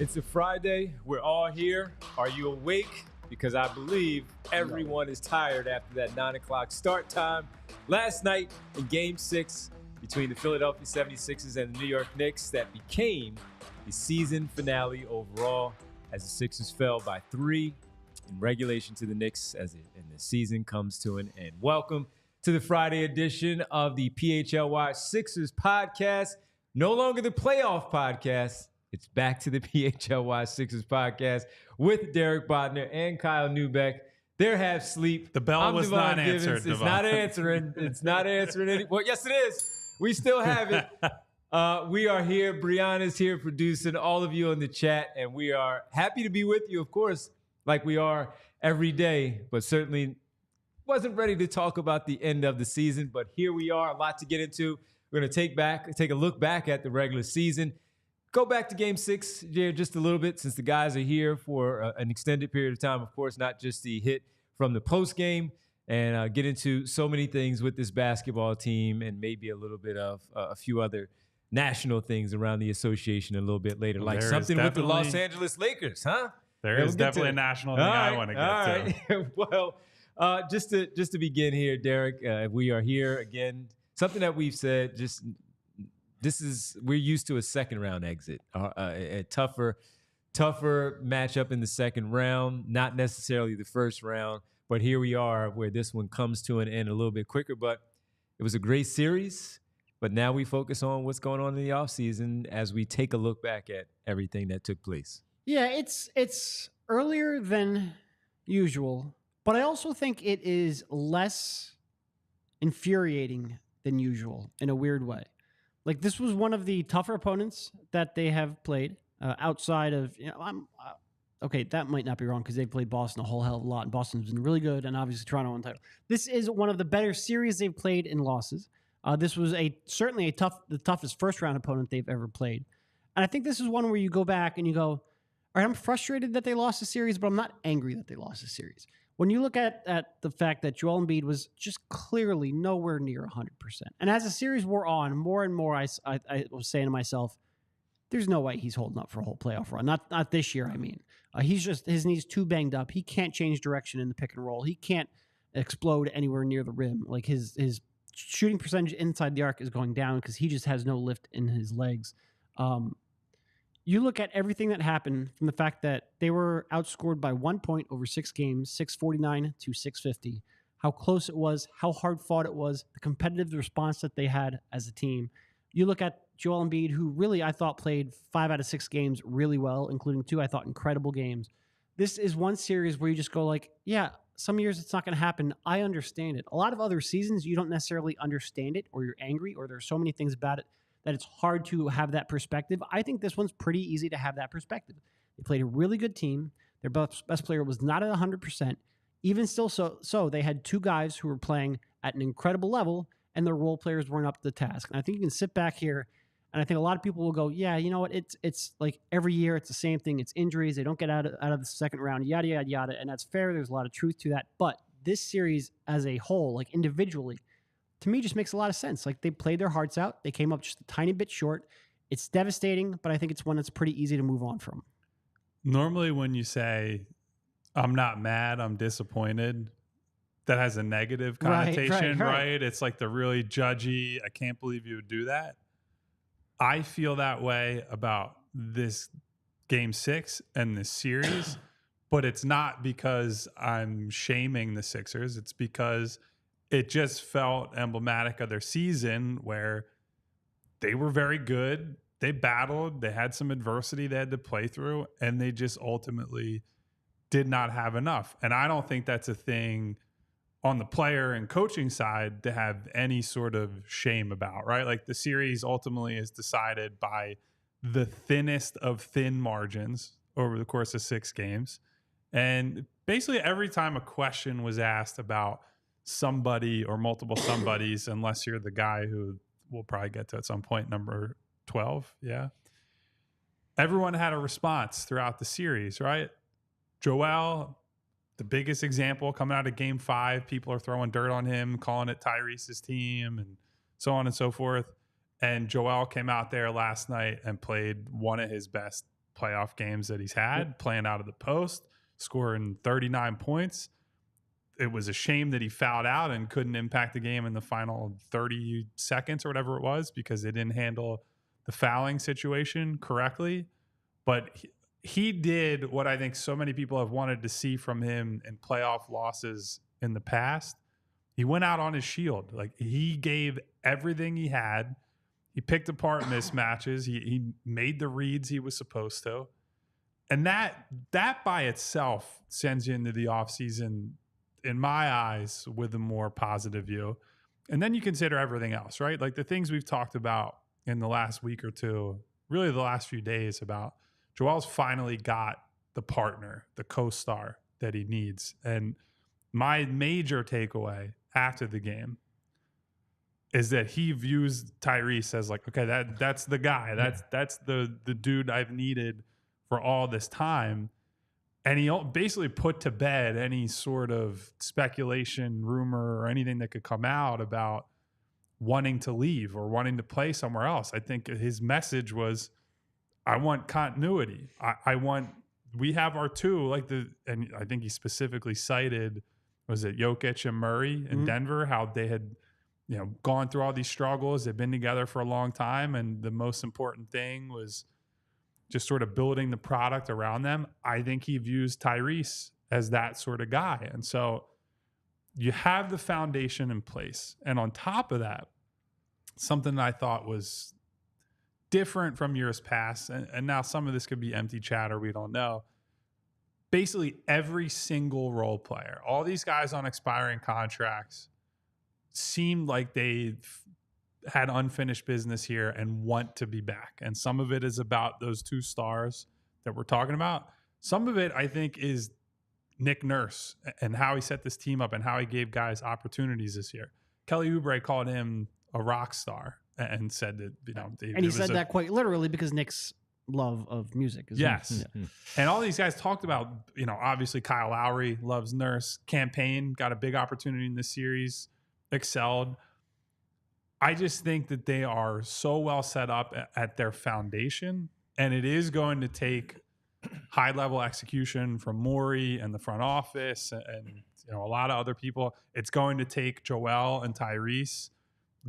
It's a Friday. We're all here. Are you awake? Because I believe everyone is tired after that 9 o'clock start time last night in Game 6 between the Philadelphia 76ers and the New York Knicks that became the season finale overall as the Sixers fell by 3 in regulation to the Knicks and the season comes to an end. Welcome to the Friday edition of the PHLY Sixers podcast. No longer the playoff podcast. It's back to the PHLY Sixers podcast with Derek Bodner and Kyle Neubeck. They're half sleep. The bell was Devon not Givens. answered. It's not answering. It's not answering. Well, yes, it is. We still have it. We are here. Brianna's here producing, all of you in the chat, and we are happy to be with you, of course, like we are every day, but certainly wasn't ready to talk about the end of the season, but here we are. A lot to get into. We're going to take a look back at the regular season. Go back to Game 6, Jared, just a little bit since the guys are here for an extended period of time. Of course, not just the hit from the post game, and get into so many things with this basketball team and maybe a little bit of a few other national things around the association a little bit later, like something with the Los Angeles Lakers, huh? There is definitely a national thing I want to get to. Well, just to begin here, Derek, we are here again. Something that we've said, we're used to a second round exit, a tougher matchup in the second round, not necessarily the first round, but here we are where this one comes to an end a little bit quicker, but it was a great series. But now we focus on what's going on in the offseason as we take a look back at everything that took place. Yeah, it's earlier than usual, but I also think it is less infuriating than usual in a weird way. Like, this was one of the tougher opponents that they have played outside of, okay, that might not be wrong because they've played Boston a whole hell of a lot, and Boston's been really good, and obviously Toronto won the title. This is one of the better series they've played in losses. This was certainly the toughest first-round opponent they've ever played. And I think this is one where you go back and you go, all right, I'm frustrated that they lost the series, but I'm not angry that they lost the series. When you look at the fact that Joel Embiid was just clearly nowhere near 100%. And as the series wore on, more and more I was saying to myself, there's no way he's holding up for a whole playoff run. Not this year, I mean. His knee's too banged up. He can't change direction in the pick and roll. He can't explode anywhere near the rim. Like, his shooting percentage inside the arc is going down because he just has no lift in his legs. You look at everything that happened from the fact that they were outscored by 1 point over 6 games, 649 to 650, how close it was, how hard fought it was, the competitive response that they had as a team. You look at Joel Embiid, who really I thought played 5 out of 6 games really well, including 2 I thought incredible games. This is one series where you just go like, yeah, some years it's not going to happen. I understand it. A lot of other seasons, you don't necessarily understand it, or you're angry, or there's so many things about it that it's hard to have that perspective. I think this one's pretty easy to have that perspective. They played a really good team. Their best player was not at 100%. Even still, so they had 2 guys who were playing at an incredible level, and their role players weren't up to the task. And I think you can sit back here, and I think a lot of people will go, yeah, you know what? It's like every year it's the same thing. It's injuries. They don't get out of the second round, yada, yada, yada. And that's fair. There's a lot of truth to that. But this series as a whole, like individually, to me, just makes a lot of sense. Like, they played their hearts out. They came up just a tiny bit short. It's devastating, but I think it's one that's pretty easy to move on from. Normally when you say, I'm not mad, I'm disappointed, that has a negative connotation, right? It's like the really judgy, I can't believe you would do that. I feel that way about this Game 6 and this series, but it's not because I'm shaming the Sixers. It's because it just felt emblematic of their season where they were very good. They battled. They had some adversity they had to play through, and they just ultimately did not have enough. And I don't think that's a thing on the player and coaching side to have any sort of shame about, right? Like, the series ultimately is decided by the thinnest of thin margins over the course of 6 games. And basically every time a question was asked about somebody or multiple somebodies, unless you're the guy who we'll probably get to at some point, number 12, yeah. Everyone had a response throughout the series, right? Joel, the biggest example coming out of Game 5, people are throwing dirt on him, calling it Tyrese's team and so on and so forth. And Joel came out there last night and played one of his best playoff games that he's had, playing out of the post, scoring 39 points. It was a shame that he fouled out and couldn't impact the game in the final 30 seconds or whatever it was because they didn't handle the fouling situation correctly. But he did what I think so many people have wanted to see from him in playoff losses in the past. He went out on his shield. Like, he gave everything he had. He picked apart mismatches. He made the reads he was supposed to. And that by itself sends you into the offseason, in my eyes, with a more positive view. And then you consider everything else, right? Like the things we've talked about in the last week or two, really the last few days, about Joel's finally got the partner, the co-star that he needs. And my major takeaway after the game is that he views Tyrese as like, okay, that's the guy. That's the dude I've needed for all this time. And he basically put to bed any sort of speculation, rumor, or anything that could come out about wanting to leave or wanting to play somewhere else. I think his message was, I want continuity. We have our two, and I think he specifically cited, was it Jokic and Morey in Denver, how they had, gone through all these struggles. They've been together for a long time. And the most important thing was just sort of building the product around them. I think he views Tyrese as that sort of guy. And so you have the foundation in place. And on top of that, something that I thought was different from years past, and now some of this could be empty chatter, we don't know. Basically, every single role player, all these guys on expiring contracts, seemed like they had unfinished business here and want to be back. And some of it is about those two stars that we're talking about. Some of it, I think, is Nick Nurse and how he set this team up and how he gave guys opportunities this year. Kelly Oubre called him a rock star and said that, and he said that quite literally because Nick's love of music. Yes. Yeah. And all these guys talked about, obviously Kyle Lowry loves Nurse. Campaign got a big opportunity in this series, excelled. I just think that they are so well set up at their foundation, and it is going to take high-level execution from Morey and the front office and a lot of other people. It's going to take Joel and Tyrese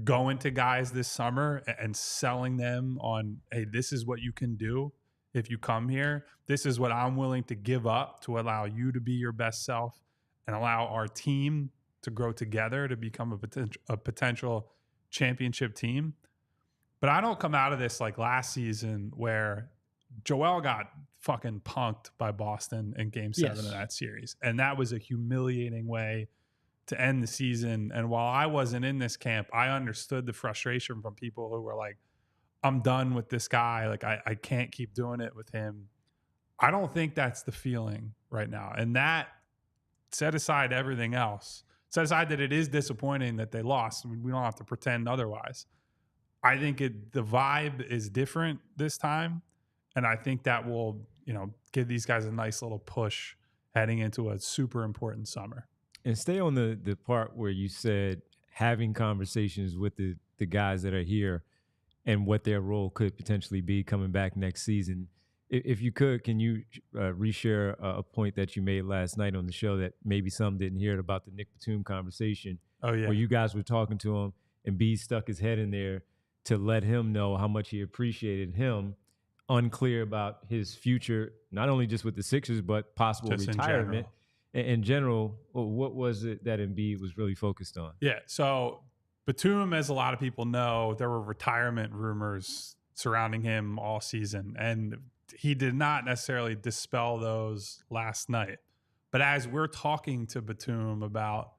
going to guys this summer and selling them on, hey, this is what you can do if you come here. This is what I'm willing to give up to allow you to be your best self and allow our team to grow together to become a potential championship team. But I don't come out of this like last season where Joel got fucking punked by Boston in game 7 of that series. And that was a humiliating way to end the season. And while I wasn't in this camp, I understood the frustration from people who were like, I'm done with this guy. Like, I can't keep doing it with him. I don't think that's the feeling right now. And that, set aside everything else, set aside that it is disappointing that they lost. We don't have to pretend otherwise. I think the vibe is different this time. And I think that will, give these guys a nice little push heading into a super important summer. And stay on the part where you said having conversations with the guys that are here and what their role could potentially be coming back next season. If you could, can you reshare a point that you made last night on the show that maybe some didn't hear about the Nick Batum conversation? Oh, yeah. Where you guys were talking to him and B stuck his head in there to let him know how much he appreciated him, unclear about his future, not only just with the Sixers, but possible just retirement. In general, what was it that Embiid was really focused on? Yeah, so Batum, as a lot of people know, there were retirement rumors surrounding him all season, and he did not necessarily dispel those last night. But as we're talking to Batum about,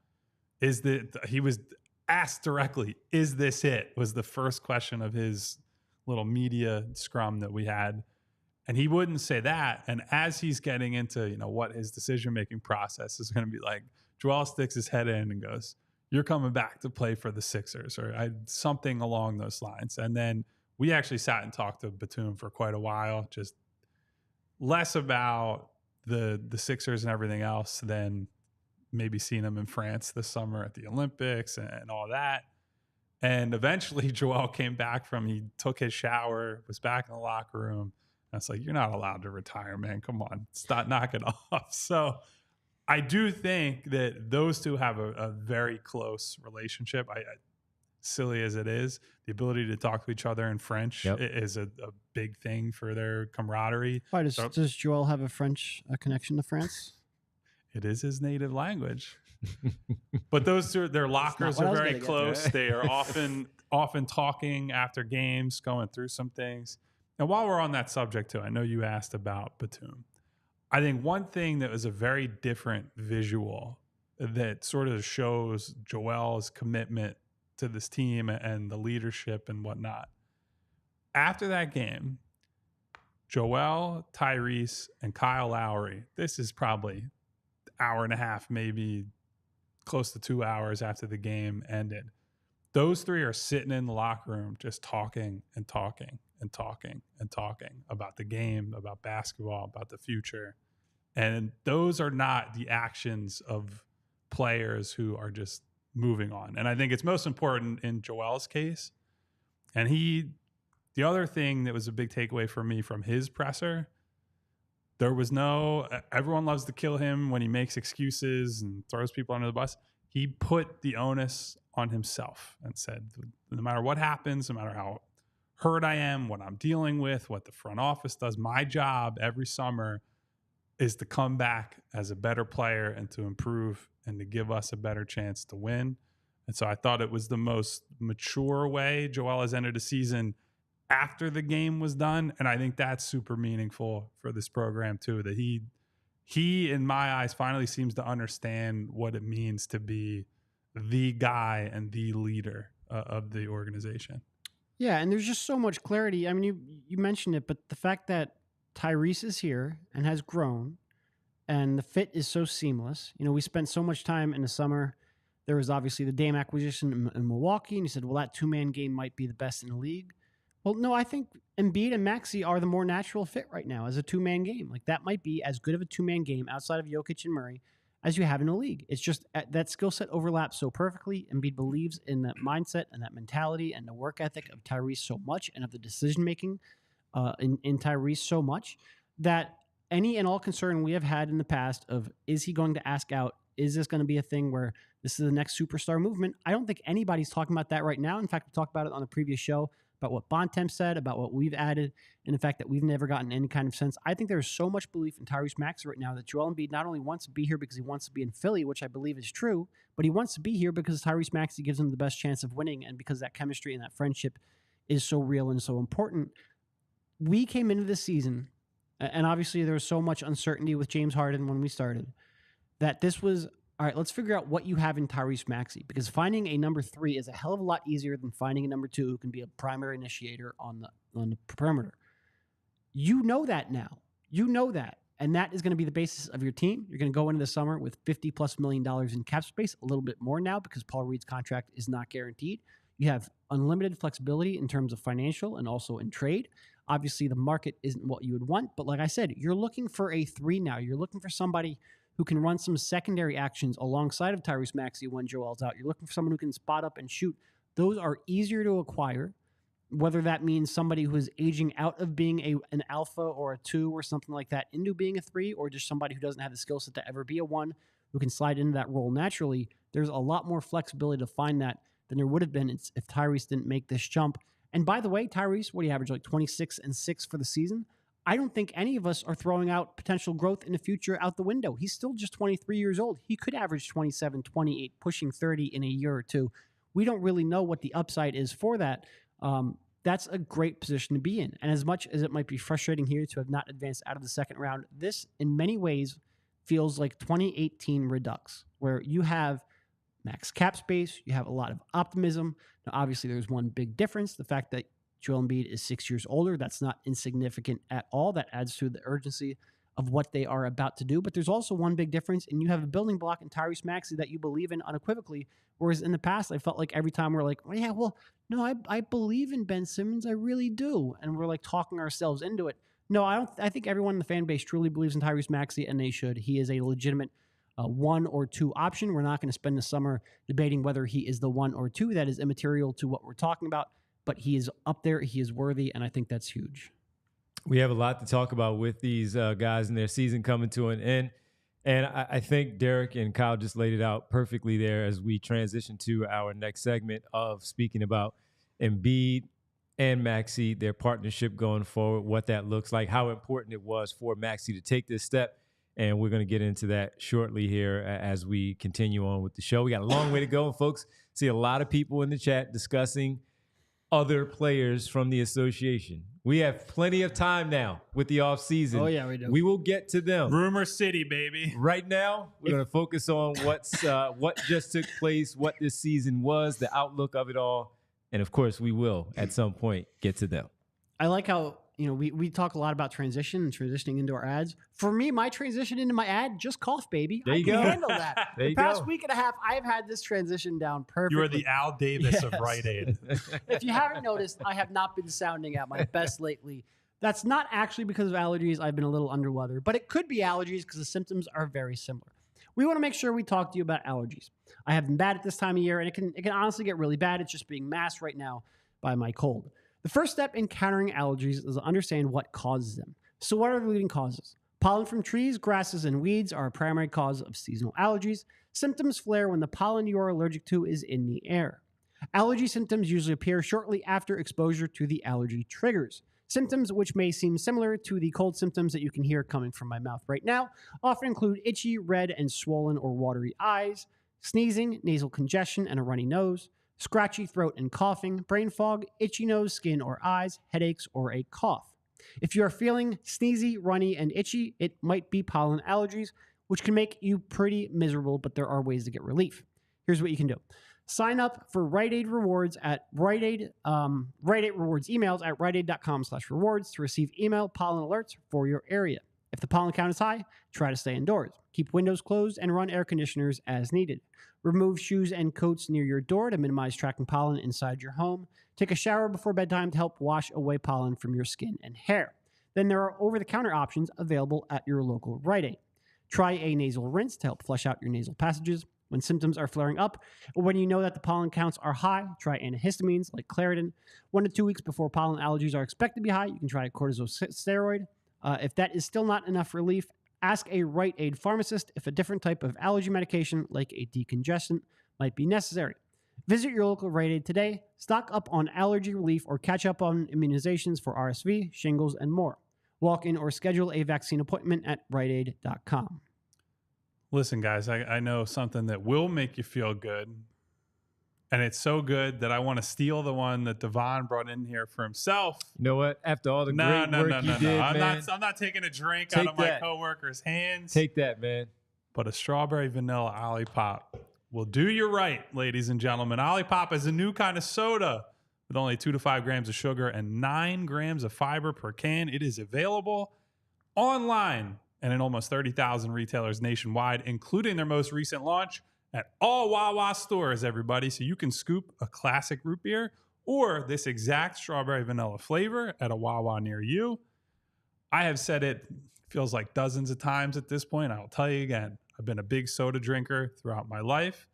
he was asked directly, is this it? Was the first question of his little media scrum that we had. And he wouldn't say that. And as he's getting into, what his decision-making process is going to be like, Joel sticks his head in and goes, you're coming back to play for the Sixers, or something along those lines. And then we actually sat and talked to Batum for quite a while, just less about the Sixers and everything else than maybe seeing him in France this summer at the Olympics and all that. And eventually Joel came back he took his shower, was back in the locker room, That's like, you're not allowed to retire, man. Come on, stop, knock it off. So I do think that those two have a very close relationship. Silly as it is, the ability to talk to each other in French is a big thing for their camaraderie. Why does Joel have a connection to France? It is his native language. But those two, their lockers are very close. They are often talking after games, going through some things. And while we're on that subject too, I know you asked about Batum. I think one thing that was a very different visual that sort of shows Joel's commitment to this team and the leadership and whatnot. After that game, Joel, Tyrese, and Kyle Lowry, this is probably an hour and a half, maybe close to 2 hours after the game ended. Those three are sitting in the locker room just talking and talking and talking and talking about the game, about basketball, about the future. And those are not the actions of players who are just moving on. And I think it's most important in Joel's case. And the other thing that was a big takeaway for me from his presser, there was everyone loves to kill him when he makes excuses and throws people under the bus. He put the onus on himself and said, no matter what happens, no matter how hurt I am, what I'm dealing with, what the front office does, my job every summer is to come back as a better player and to improve and to give us a better chance to win. And so I thought it was the most mature way Joel has ended a season after the game was done. And I think that's super meaningful for this program too, that he in my eyes finally seems to understand what it means to be the guy and the leader of the organization. Yeah, and there's just so much clarity. I mean, you mentioned it, but the fact that Tyrese is here and has grown and the fit is so seamless. You know, we spent so much time in the summer. There was obviously the Dame acquisition in Milwaukee, and you said, well, that two-man game might be the best in the league. Well, no, I think Embiid and Maxey are the more natural fit right now as a two-man game. Like, that might be as good of a two-man game outside of Jokic and Morey as you have in the league. It's just that skill set overlaps so perfectly. Embiid believes in that mindset and that mentality and the work ethic of Tyrese so much, and of the decision-making in Tyrese so much, that any and all concern we have had in the past of, is he going to ask out? Is this going to be a thing where this is the next superstar movement? I don't think anybody's talking about that right now. In fact, we talked about it on the previous show, about what Bontemps said, about what we've added, and the fact that we've never gotten any kind of sense. I think there's so much belief in Tyrese Maxey right now that Joel Embiid not only wants to be here because he wants to be in Philly, which I believe is true, but he wants to be here because Tyrese Maxey gives him the best chance of winning, and because that chemistry and that friendship is so real and so important. We came into this season, and obviously there was so much uncertainty with James Harden when we started, that this was, all right, let's figure out what you have in Tyrese Maxey, because finding a number 3 is a hell of a lot easier than finding a number 2 who can be a primary initiator on the perimeter. You know that now. You know that. And that is going to be the basis of your team. You're going to go into the summer with $50+ million in cap space, a little bit more now because Paul Reed's contract is not guaranteed. You have unlimited flexibility in terms of financial and also in trade. Obviously, the market isn't what you would want, but like I said, you're looking for a 3 now. You're looking for somebody who can run some secondary actions alongside of Tyrese Maxey when Joel's out. You're looking for someone who can spot up and shoot. Those are easier to acquire, whether that means somebody who is aging out of being an alpha or a 2 or something like that into being a 3, or just somebody who doesn't have the skill set to ever be a 1 who can slide into that role naturally. There's a lot more flexibility to find that than there would have been if Tyrese didn't make this jump. And by the way, Tyrese, what do you average, like 26 and 6 for the season? I don't think any of us are throwing out potential growth in the future out the window. He's still just 23 years old. He could average 27, 28, pushing 30 in a year or two. We don't really know what the upside is for that. That's a great position to be in. And as much as it might be frustrating here to have not advanced out of the second round, this in many ways feels like 2018 Redux, where you have max cap space, you have a lot of optimism. Now, obviously, there's one big difference, the fact that Joel Embiid is 6 years older. That's not insignificant at all. That adds to the urgency of what they are about to do. But there's also one big difference, and you have a building block in Tyrese Maxey that you believe in unequivocally, whereas in the past, I felt like every time we're like, well, yeah, well, no, I believe in Ben Simmons. I really do. And we're like talking ourselves into it. No, I don't. I think everyone in the fan base truly believes in Tyrese Maxey, and they should. He is a legitimate 1 or 2 option. We're not going to spend the summer debating whether he is the 1 or 2. That is immaterial to what we're talking about. But he is up there, he is worthy, and I think that's huge. We have a lot to talk about with these guys and their season coming to an end. And I think Derek and Kyle just laid it out perfectly there as we transition to our next segment of speaking about Embiid and Maxey, their partnership going forward, what that looks like, how important it was for Maxey to take this step. And we're going to get into that shortly here as we continue on with the show. We got a long way to go, folks. See a lot of people in the chat discussing other players from the association. We have plenty of time now with the offseason. Oh, yeah, we do. We will get to them. Rumor City, baby. Right now, we're going to focus on what just took place, what this season was, the outlook of it all. And, of course, we will, at some point, get to them. I like how, we talk a lot about transition and transitioning into our ads. For me, my transition into my ad, just cough, baby. There you go. I can handle that. There you the past go. week and a half, I've had this transition down perfectly. You are the Al Davis of Rite Aid. If you haven't noticed, I have not been sounding at my best lately. That's not actually because of allergies. I've been a little under weather, but it could be allergies because the symptoms are very similar. We want to make sure we talk to you about allergies. I have been bad at this time of year, and it can honestly get really bad. It's just being masked right now by my cold. The first step in countering allergies is to understand what causes them. So what are the leading causes? Pollen from trees, grasses, and weeds are a primary cause of seasonal allergies. Symptoms flare when the pollen you are allergic to is in the air. Allergy symptoms usually appear shortly after exposure to the allergy triggers. Symptoms which may seem similar to the cold symptoms that you can hear coming from my mouth right now often include itchy, red, and swollen or watery eyes, sneezing, nasal congestion, and a runny nose, scratchy throat and coughing, brain fog, itchy nose, skin or eyes, headaches, or a cough. If you are feeling sneezy, runny, and itchy, it might be pollen allergies, which can make you pretty miserable, but there are ways to get relief. Here's what you can do. Sign up for Rite Aid Rewards at Rite Aid Rewards emails at riteaid.com/rewards to receive email pollen alerts for your area. If the pollen count is high, try to stay indoors. Keep windows closed and run air conditioners as needed. Remove shoes and coats near your door to minimize tracking pollen inside your home. Take a shower before bedtime to help wash away pollen from your skin and hair. Then there are over-the-counter options available at your local Rite Aid. Try a nasal rinse to help flush out your nasal passages. When symptoms are flaring up, or when you know that the pollen counts are high, try antihistamines like Claritin. 1 to 2 weeks before pollen allergies are expected to be high, you can try a corticosteroid. If that is still not enough relief, ask a Rite Aid pharmacist if a different type of allergy medication, like a decongestant, might be necessary. Visit your local Rite Aid today, stock up on allergy relief, or catch up on immunizations for RSV, shingles, and more. Walk in or schedule a vaccine appointment at riteaid.com. Listen, guys, I know something that will make you feel good. And it's so good that I want to steal the one that Devon brought in here for himself. You know what? After all the great work you did, man. I'm not taking a drink out of my coworker's hands. Take that, man. But a strawberry vanilla Olipop will do you right, ladies and gentlemen. Olipop is a new kind of soda with only 2 to 5 grams of sugar and 9 grams of fiber per can. It is available online and in almost 30,000 retailers nationwide, including their most recent launch at all Wawa stores, everybody. So you can scoop a classic root beer or this exact strawberry vanilla flavor at a Wawa near you. I have said it feels like dozens of times at this point. I'll tell you again, I've been a big soda drinker throughout my life.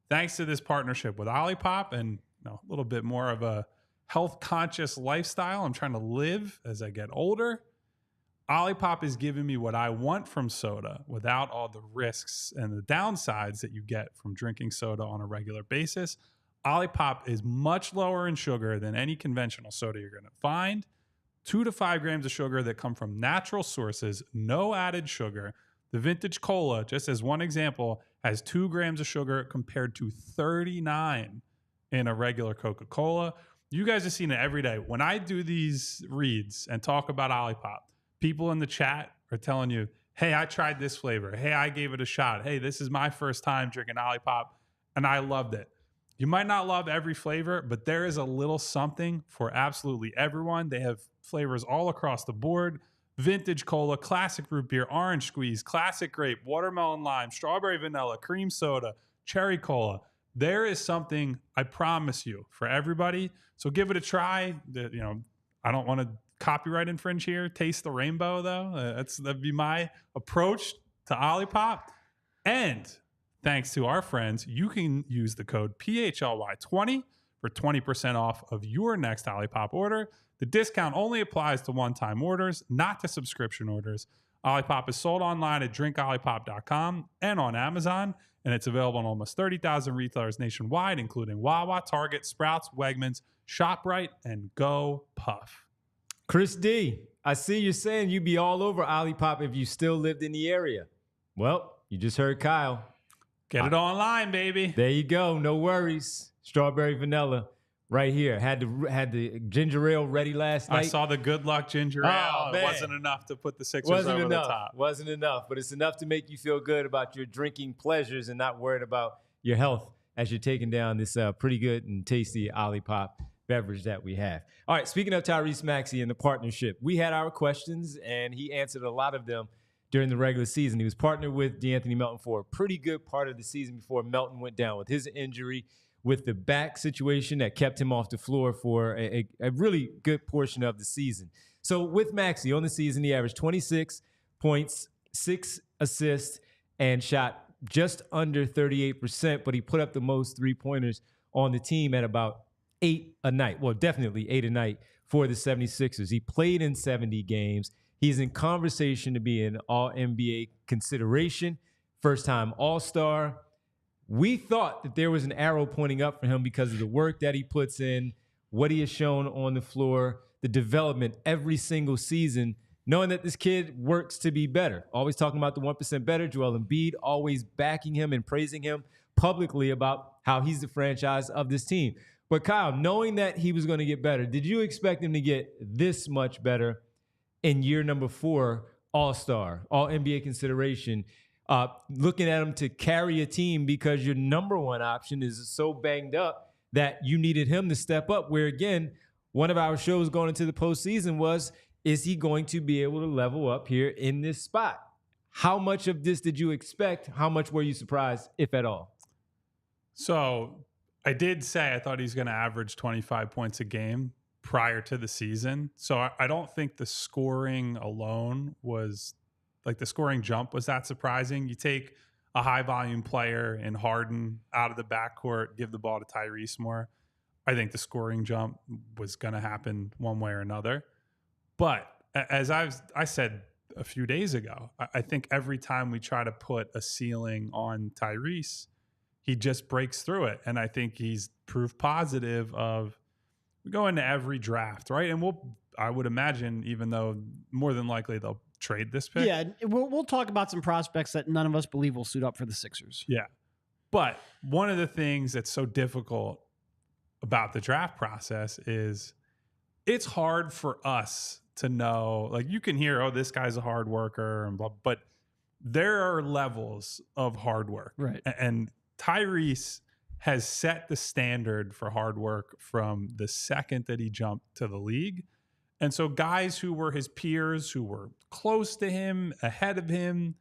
Thanks to this partnership with Olipop and a little bit more of a health-conscious lifestyle I'm trying to live as I get older, Olipop is giving me what I want from soda without all the risks and the downsides that you get from drinking soda on a regular basis. Olipop is much lower in sugar than any conventional soda you're going to find. 2 to 5 grams of sugar that come from natural sources, no added sugar. The vintage cola, just as one example, has 2 grams of sugar compared to 39 in a regular Coca-Cola. You guys have seen it every day. When I do these reads and talk about Olipop, people in the chat are telling you, hey, I tried this flavor. Hey, I gave it a shot. Hey, this is my first time drinking Olipop, and I loved it. You might not love every flavor, but there is a little something for absolutely everyone. They have flavors all across the board. Vintage cola, classic root beer, orange squeeze, classic grape, watermelon lime, strawberry vanilla, cream soda, cherry cola. There is something, I promise you, for everybody. So give it a try. I don't want to copyright infringe here. Taste the rainbow, though. That'd be my approach to Olipop. And thanks to our friends, you can use the code PHLY20 for 20% off of your next Olipop order. The discount only applies to one-time orders, not to subscription orders. Olipop is sold online at drinkolipop.com and on Amazon, and it's available in almost 30,000 retailers nationwide, including Wawa, Target, Sprouts, Wegmans, ShopRite, and Go Puff. Chris D, I see you're saying you'd be all over Olipop if you still lived in the area. Well, you just heard Kyle. Get it online, baby. There you go. No worries. Strawberry vanilla right here. Had the ginger ale ready last night. I saw the Good Luck ginger ale. It wasn't enough to put the Sixers over the top. Wasn't enough, but it's enough to make you feel good about your drinking pleasures and not worried about your health as you're taking down this pretty good and tasty Olipop beverage that we have. All right, speaking of Tyrese Maxey and the partnership, we had our questions, and he answered a lot of them during the regular season. He was partnered with DeAnthony Melton for a pretty good part of the season before Melton went down with his injury, with the back situation that kept him off the floor for a really good portion of the season. So with Maxey on the season, he averaged 26 points, 6 assists, and shot just under 38%, but he put up the most three-pointers on the team at about 8 a night. Well, definitely 8 a night for the 76ers. He played in 70 games. He's in conversation to be an All-NBA consideration, first-time All-Star. We thought that there was an arrow pointing up for him because of the work that he puts in, what he has shown on the floor, the development every single season, knowing that this kid works to be better. Always talking about the 1% better. Joel Embiid always backing him and praising him publicly about how he's the franchise of this team. But Kyle, knowing that he was going to get better, did you expect him to get this much better in year number 4, All-Star, All-NBA consideration, looking at him to carry a team because your number one option is so banged up that you needed him to step up, where, again, one of our shows going into the postseason was, is he going to be able to level up here in this spot? How much of this did you expect? How much were you surprised, if at all? So I did say I thought he's going to average 25 points a game prior to the season. So I don't think the scoring alone was, like, the scoring jump was that surprising. You take a high volume player in Harden out of the backcourt, give the ball to Tyrese more. I think the scoring jump was going to happen one way or another. But as I said a few days ago, I think every time we try to put a ceiling on Tyrese, he just breaks through it. And I think he's proof positive of, we go into every draft, right? And I would imagine, even though more than likely they'll trade this pick. Yeah, we'll talk about some prospects that none of us believe will suit up for the Sixers. Yeah. But one of the things that's so difficult about the draft process is it's hard for us to know, like, you can hear, oh, this guy's a hard worker, and blah, but there are levels of hard work. Right. And Tyrese has set the standard for hard work from the second that he jumped to the league. And so guys who were his peers, who were close to him, ahead of him,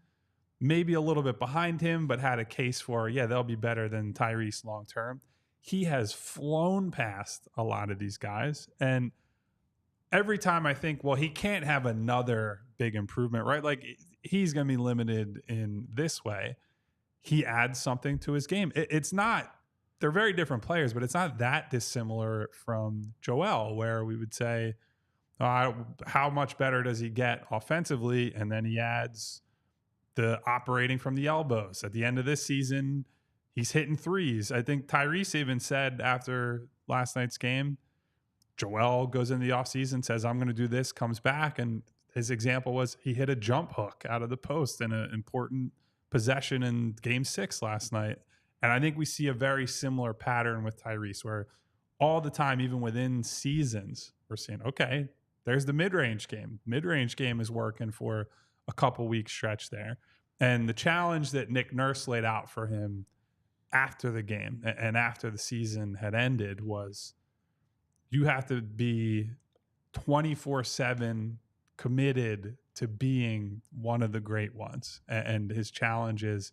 maybe a little bit behind him, but had a case for, yeah, they'll be better than Tyrese long term. He has flown past a lot of these guys. And every time I think, well, he can't have another big improvement, right? Like, he's going to be limited in this way. He adds something to his game. It's not, they're very different players, but it's not that dissimilar from Joel, where we would say, how much better does he get offensively? And then he adds the operating from the elbows. At the end of this season, he's hitting threes. I think Tyrese even said after last night's game, Joel goes in the offseason, says, I'm going to do this, comes back. And his example was he hit a jump hook out of the post in an important possession in game 6 last night. And I think we see a very similar pattern with Tyrese, where all the time, even within seasons, we're seeing, okay, there's the mid-range game. Mid-range game is working for a couple weeks stretch there. And the challenge that Nick Nurse laid out for him after the game and after the season had ended was, you have to be 24/7 committed to being one of the great ones. And his challenge is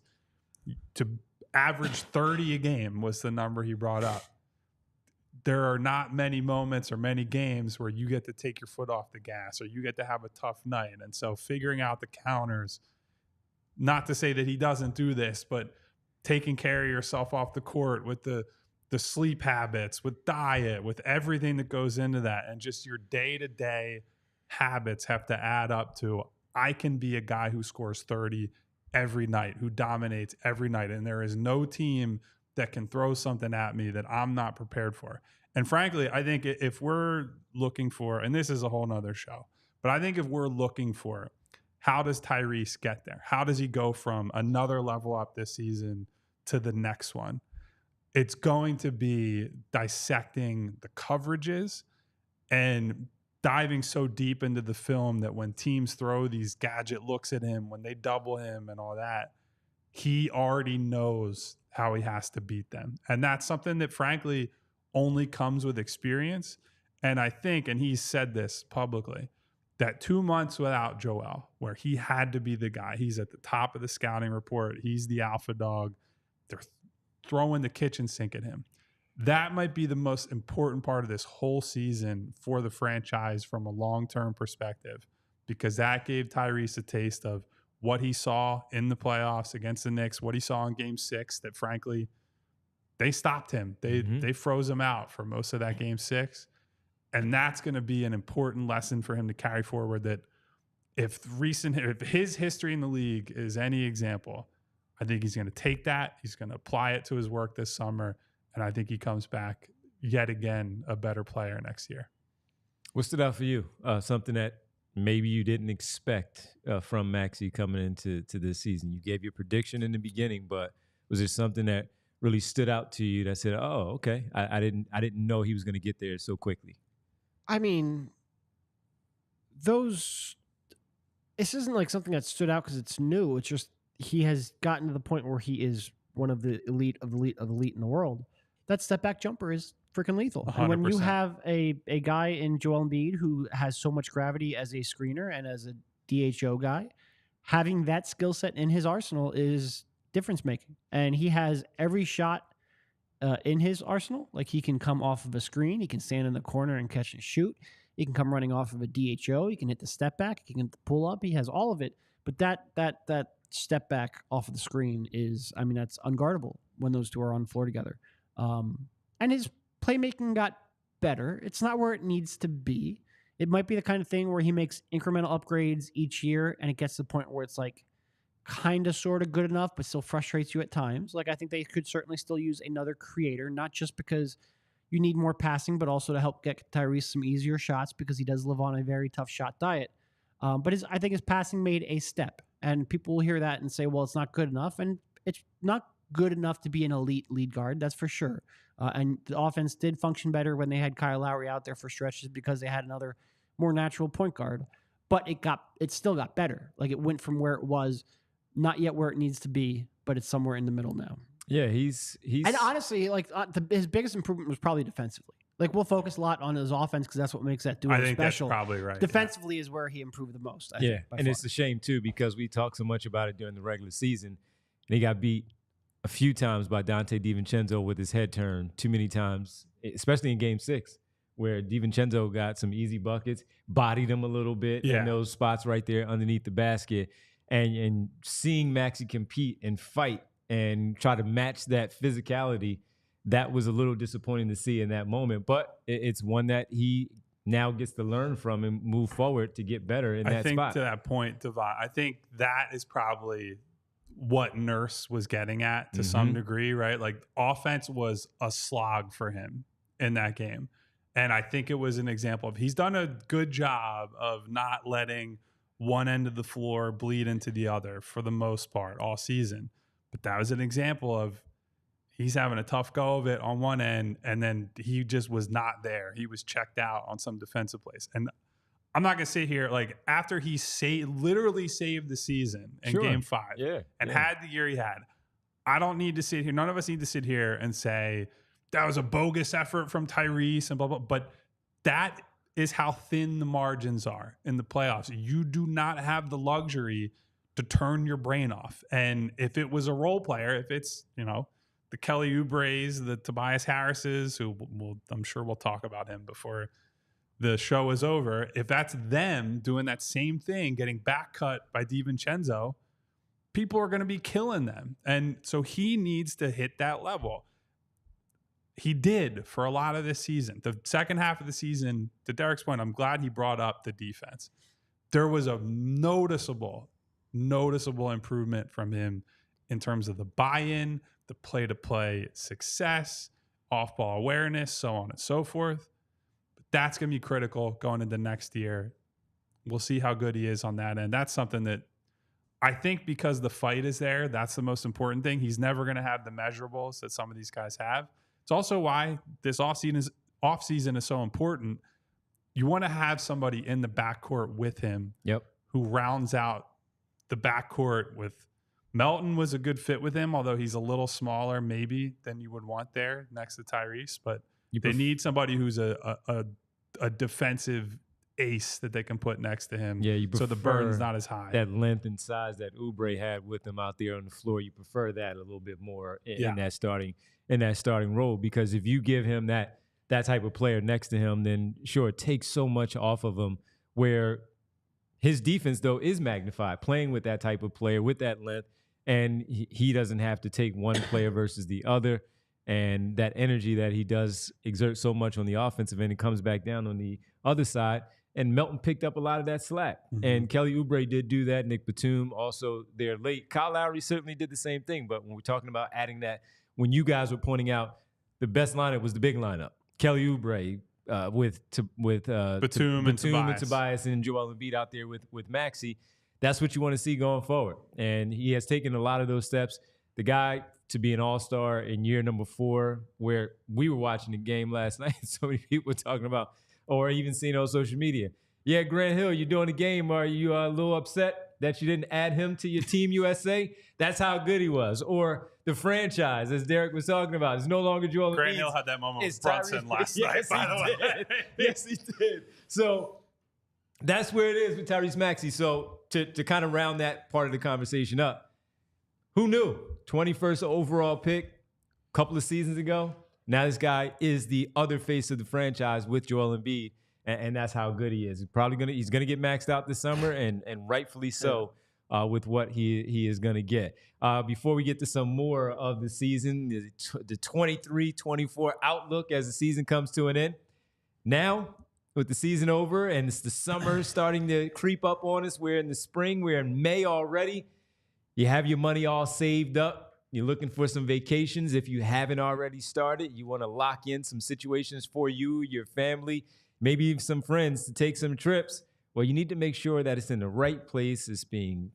to average 30 a game was the number he brought up. There are not many moments or many games where you get to take your foot off the gas or you get to have a tough night. And so figuring out the counters, not to say that he doesn't do this, but taking care of yourself off the court with the the sleep habits, with diet, with everything that goes into that, and just your day-to-day habits have to add up to, I can be a guy who scores 30 every night, who dominates every night, and there is no team that can throw something at me that I'm not prepared for. And frankly, I think if we're looking for, and this is a whole nother show, but I think if we're looking for, how does Tyrese get there? How does he go from another level up this season to the next one? It's going to be dissecting the coverages and diving so deep into the film that when teams throw these gadget looks at him, when they double him and all that, he already knows how he has to beat them. And that's something that frankly only comes with experience. And I think, and he's said this publicly, that 2 months without Joel, where he had to be the guy, he's at the top of the scouting report, he's the alpha dog, they're throwing the kitchen sink at him. That might be the most important part of this whole season for the franchise from a long-term perspective, because that gave Tyrese a taste of what he saw in the playoffs against the Knicks, what he saw in Game 6, that frankly, they stopped him. They froze him out for most of that Game 6. And that's going to be an important lesson for him to carry forward, that if his history in the league is any example, I think he's going to take that, he's going to apply it to his work this summer, and I think he comes back yet again a better player next year. What stood out for you? Something that maybe you didn't expect from Maxey coming into this season. You gave your prediction in the beginning, but was there something that really stood out to you that said, "Oh, okay, I didn't know he was going to get there so quickly"? I mean, this isn't like something that stood out because it's new. It's just he has gotten to the point where he is one of the elite of elite of elite in the world. That step back jumper is freaking lethal. 100%. And when you have a guy in Joel Embiid who has so much gravity as a screener and as a DHO guy, having that skill set in his arsenal is difference making. And he has every shot in his arsenal. Like, he can come off of a screen, he can stand in the corner and catch and shoot, he can come running off of a DHO, he can hit the step back, he can pull up, he has all of it. But that step back off of the screen is, I mean, that's unguardable when those two are on the floor together. And his playmaking got better. It's not where it needs to be. It might be the kind of thing where he makes incremental upgrades each year and it gets to the point where it's like kind of sort of good enough, but still frustrates you at times. Like, I think they could certainly still use another creator, not just because you need more passing, but also to help get Tyrese some easier shots because he does live on a very tough shot diet. But I think his passing made a step, and people will hear that and say, well, it's not good enough. And it's not good enough to be an elite lead guard, that's for sure. And the offense did function better when they had Kyle Lowry out there for stretches because they had another more natural point guard. But it still got better. Like, it went from where it was, not yet where it needs to be, but it's somewhere in the middle now. Yeah, he's and honestly, like his biggest improvement was probably defensively. Like, we'll focus a lot on his offense because that's what makes that duo special. That's probably right. Defensively is where he improved the most. I think, and it's a shame too because we talked so much about it during the regular season, and he got beat a few times by Dante DiVincenzo with his head turned too many times, especially in Game 6, where DiVincenzo got some easy buckets, bodied him a little bit in those spots right there underneath the basket. And seeing Maxey compete and fight and try to match that physicality, that was a little disappointing to see in that moment. But it's one that he now gets to learn from and move forward to get better in that spot. I think to that point, Devon, I think that is probably what Nurse was getting at to some degree, right? Like, offense was a slog for him in that game. And I think it was an example of, he's done a good job of not letting one end of the floor bleed into the other for the most part all season. But that was an example of, he's having a tough go of it on one end, and then he just was not there. He was checked out on some defensive plays. And I'm not going to sit here, like, after he literally saved the season in Game 5 and had the year he had, I don't need to sit here. None of us need to sit here and say that was a bogus effort from Tyrese and blah, blah. But that is how thin the margins are in the playoffs. You do not have the luxury to turn your brain off. And if it was a role player, if it's, the Kelly Oubre's, the Tobias Harris's, who I'm sure we'll talk about him before the show is over. If that's them doing that same thing, getting back cut by DiVincenzo, people are going to be killing them. And so he needs to hit that level. he did for a lot of this season. The second half of the season, to Derek's point, I'm glad he brought up the defense. There was a noticeable improvement from him in terms of the buy-in, the play-to-play success, off-ball awareness, so on and so forth. But that's going to be critical going into next year. We'll see how good he is on that end. That's something that I think, because the fight is there, that's the most important thing. He's never going to have the measurables that some of these guys have. It's also why this offseason is so important. You want to have somebody in the backcourt with him who rounds out the backcourt with Melton was a good fit with him, although he's a little smaller maybe than you would want there next to Tyrese. But they need somebody who's a defensive ace that they can put next to him. Yeah, so the burden's not as high. That length and size that Oubre had with him out there on the floor, you prefer that a little bit more in that starting role, because if you give him that type of player next to him, then sure, it takes so much off of him, where his defense though is magnified playing with that type of player with that length, and he doesn't have to take one player versus the other, and that energy that he does exert so much on the offensive end, it comes back down on the other side. And Melton picked up a lot of that slack. Mm-hmm. And Kelly Oubre did do that. Nick Batum also there late. Kyle Lowry certainly did the same thing. But when we're talking about adding that, when you guys were pointing out the best lineup was the big lineup. Kelly Oubre with Batum and Tobias and Joel Embiid out there with Maxey. That's what you want to see going forward. And he has taken a lot of those steps. The guy to be an all-star in year number 4, where we were watching the game last night, so many people were talking about, or even seen on social media. Yeah, Grant Hill, you're doing the game. Are you a little upset that you didn't add him to your Team USA? That's how good he was. Or the franchise, as Derek was talking about, is no longer Joel Embiid. Grant Hill had that moment with Brunson last night, by the way. Yes, he did. So that's where it is with Tyrese Maxey. So to kind of round that part of the conversation up, who knew? 21st overall pick a couple of seasons ago. Now this guy is the other face of the franchise with Joel Embiid, and that's how good he is. He's gonna get maxed out this summer, and rightfully so, with what he is gonna get. Before we get to some more of the season, the 23-24 outlook as the season comes to an end. Now, with the season over and it's the summer starting to creep up on us, we're in the spring, we're in May already. You have your money all saved up. You're looking for some vacations. If you haven't already started, you want to lock in some situations for you, your family, maybe even some friends to take some trips. Well, you need to make sure that it's in the right place. It's being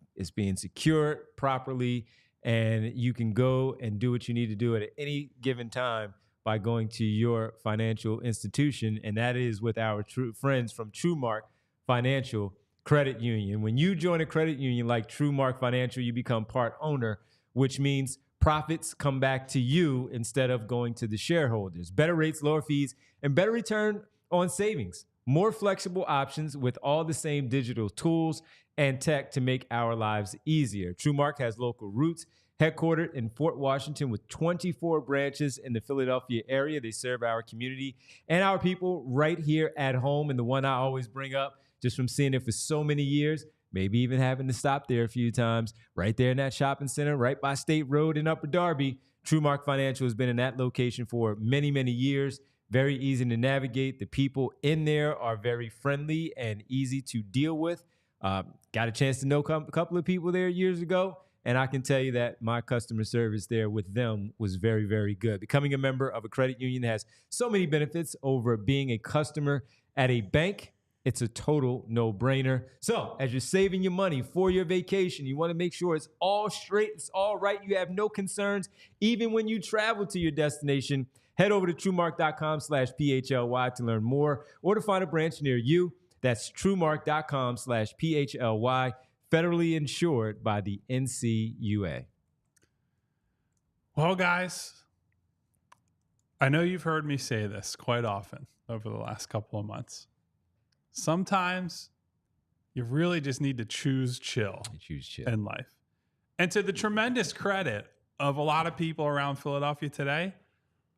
secured properly, and you can go and do what you need to do at any given time by going to your financial institution, and that is with our true friends from TrueMark Financial Credit Union. When you join a credit union like TrueMark Financial, you become part owner, which means profits come back to you instead of going to the shareholders. Better rates, lower fees, and better return on savings. More flexible options with all the same digital tools and tech to make our lives easier. TrueMark has local roots, headquartered in Fort Washington with 24 branches in the Philadelphia area. They serve our community and our people right here at home. And the one I always bring up, just from seeing it for so many years, maybe even having to stop there a few times, right there in that shopping center, right by State Road in Upper Darby. TrueMark Financial has been in that location for many, many years. Very easy to navigate. The people in there are very friendly and easy to deal with. Got a chance to know a couple of people there years ago, and I can tell you that my customer service there with them was very, very good. Becoming a member of a credit union has so many benefits over being a customer at a bank. It's a total no-brainer. So as you're saving your money for your vacation, you want to make sure it's all straight, it's all right, you have no concerns, even when you travel to your destination. Head over to TrueMark.com/PHLY to learn more or to find a branch near you. That's TrueMark.com/PHLY, federally insured by the NCUA. Well, guys, I know you've heard me say this quite often over the last couple of months. Sometimes you really just need to choose chill in life. And to the tremendous credit of a lot of people around Philadelphia today,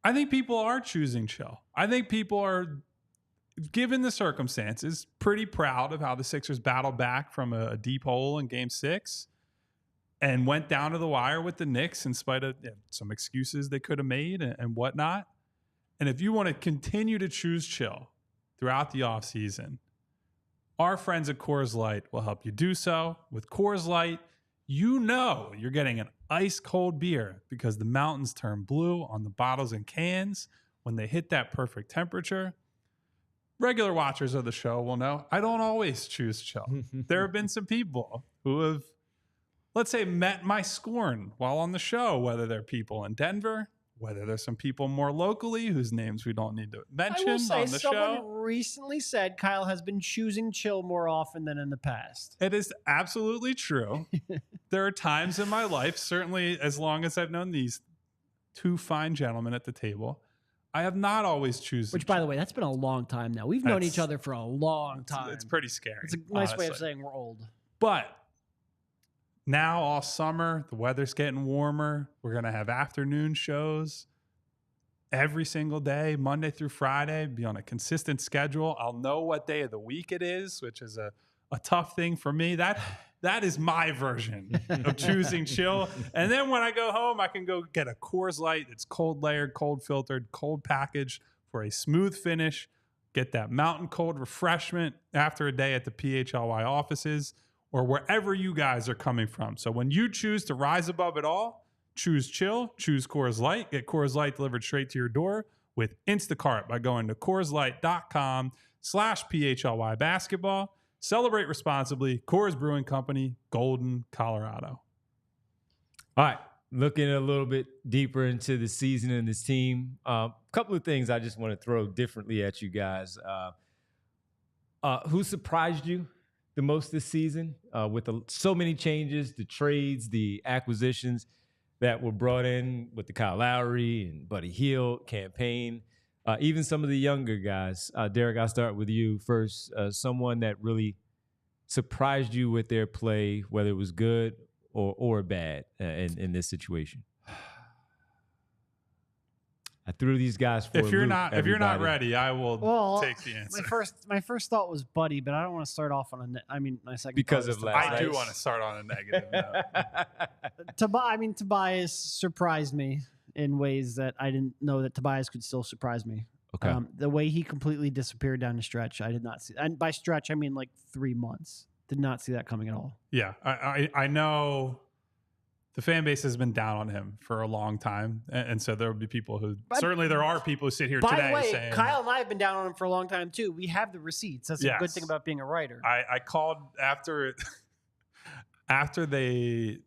I think people are choosing chill. I think people are, given the circumstances, pretty proud of how the Sixers battled back from a deep hole in Game 6 and went down to the wire with the Knicks in spite of some excuses they could have made and whatnot. And if you want to continue to choose chill throughout the offseason, our friends at Coors Light will help you do so. With Coors Light, you know you're getting an ice cold beer because the mountains turn blue on the bottles and cans when they hit that perfect temperature. Regular watchers of the show will know I don't always choose chill. There have been some people who have, let's say, met my scorn while on the show, whether they're people in Denver, whether there's some people more locally whose names we don't need to mention I will say, on the someone show. recently said Kyle has been choosing chill more often than in the past. It is absolutely true. There are times in my life, certainly as long as I've known these two fine gentlemen at the table, I have not always chosen. Which, by the way, that's been a long time now. We've known each other for a long time. It's pretty scary. It's a nice way of honestly. saying we're old. But now all summer, the weather's getting warmer. We're going to have afternoon shows every single day, Monday through Friday, be on a consistent schedule. I'll know what day of the week it is, which is a tough thing for me. That is my version of choosing chill. And then when I go home, I can go get a Coors Light. It's cold layered, cold filtered, cold packaged for a smooth finish. Get that mountain cold refreshment after a day at the PHLY offices or wherever you guys are coming from. So when you choose to rise above it all, choose chill, choose Coors Light. Get Coors Light delivered straight to your door with Instacart by going to CoorsLight.com/PHLY basketball. Celebrate responsibly. Coors Brewing Company, Golden, Colorado. All right. Looking a little bit deeper into the season and this team, a couple of things I just want to throw differently at you guys. Who surprised you the most this season with so many changes, the trades, the acquisitions that were brought in with the Kyle Lowry and Buddy Hield campaign, even some of the younger guys? Derek, I'll start with you first. Someone that really surprised you with their play, whether it was good or bad in this situation. I threw these guys for If you're a loop, not ready, I will take the answer. My first thought was Buddy, but I don't want to start off on my second because thought of is last I do want to start on a negative note. Tobias surprised me in ways that I didn't know that Tobias could still surprise me. Okay. The way he completely disappeared down the stretch, I did not see. And by stretch, I mean like 3 months. Did not see that coming at all. Yeah, I know the fan base has been down on him for a long time. And so there will be people who, certainly there are people who sit here today By the way, saying, Kyle and I have been down on him for a long time too. We have the receipts. That's a good Yes. thing about being a writer. I called after they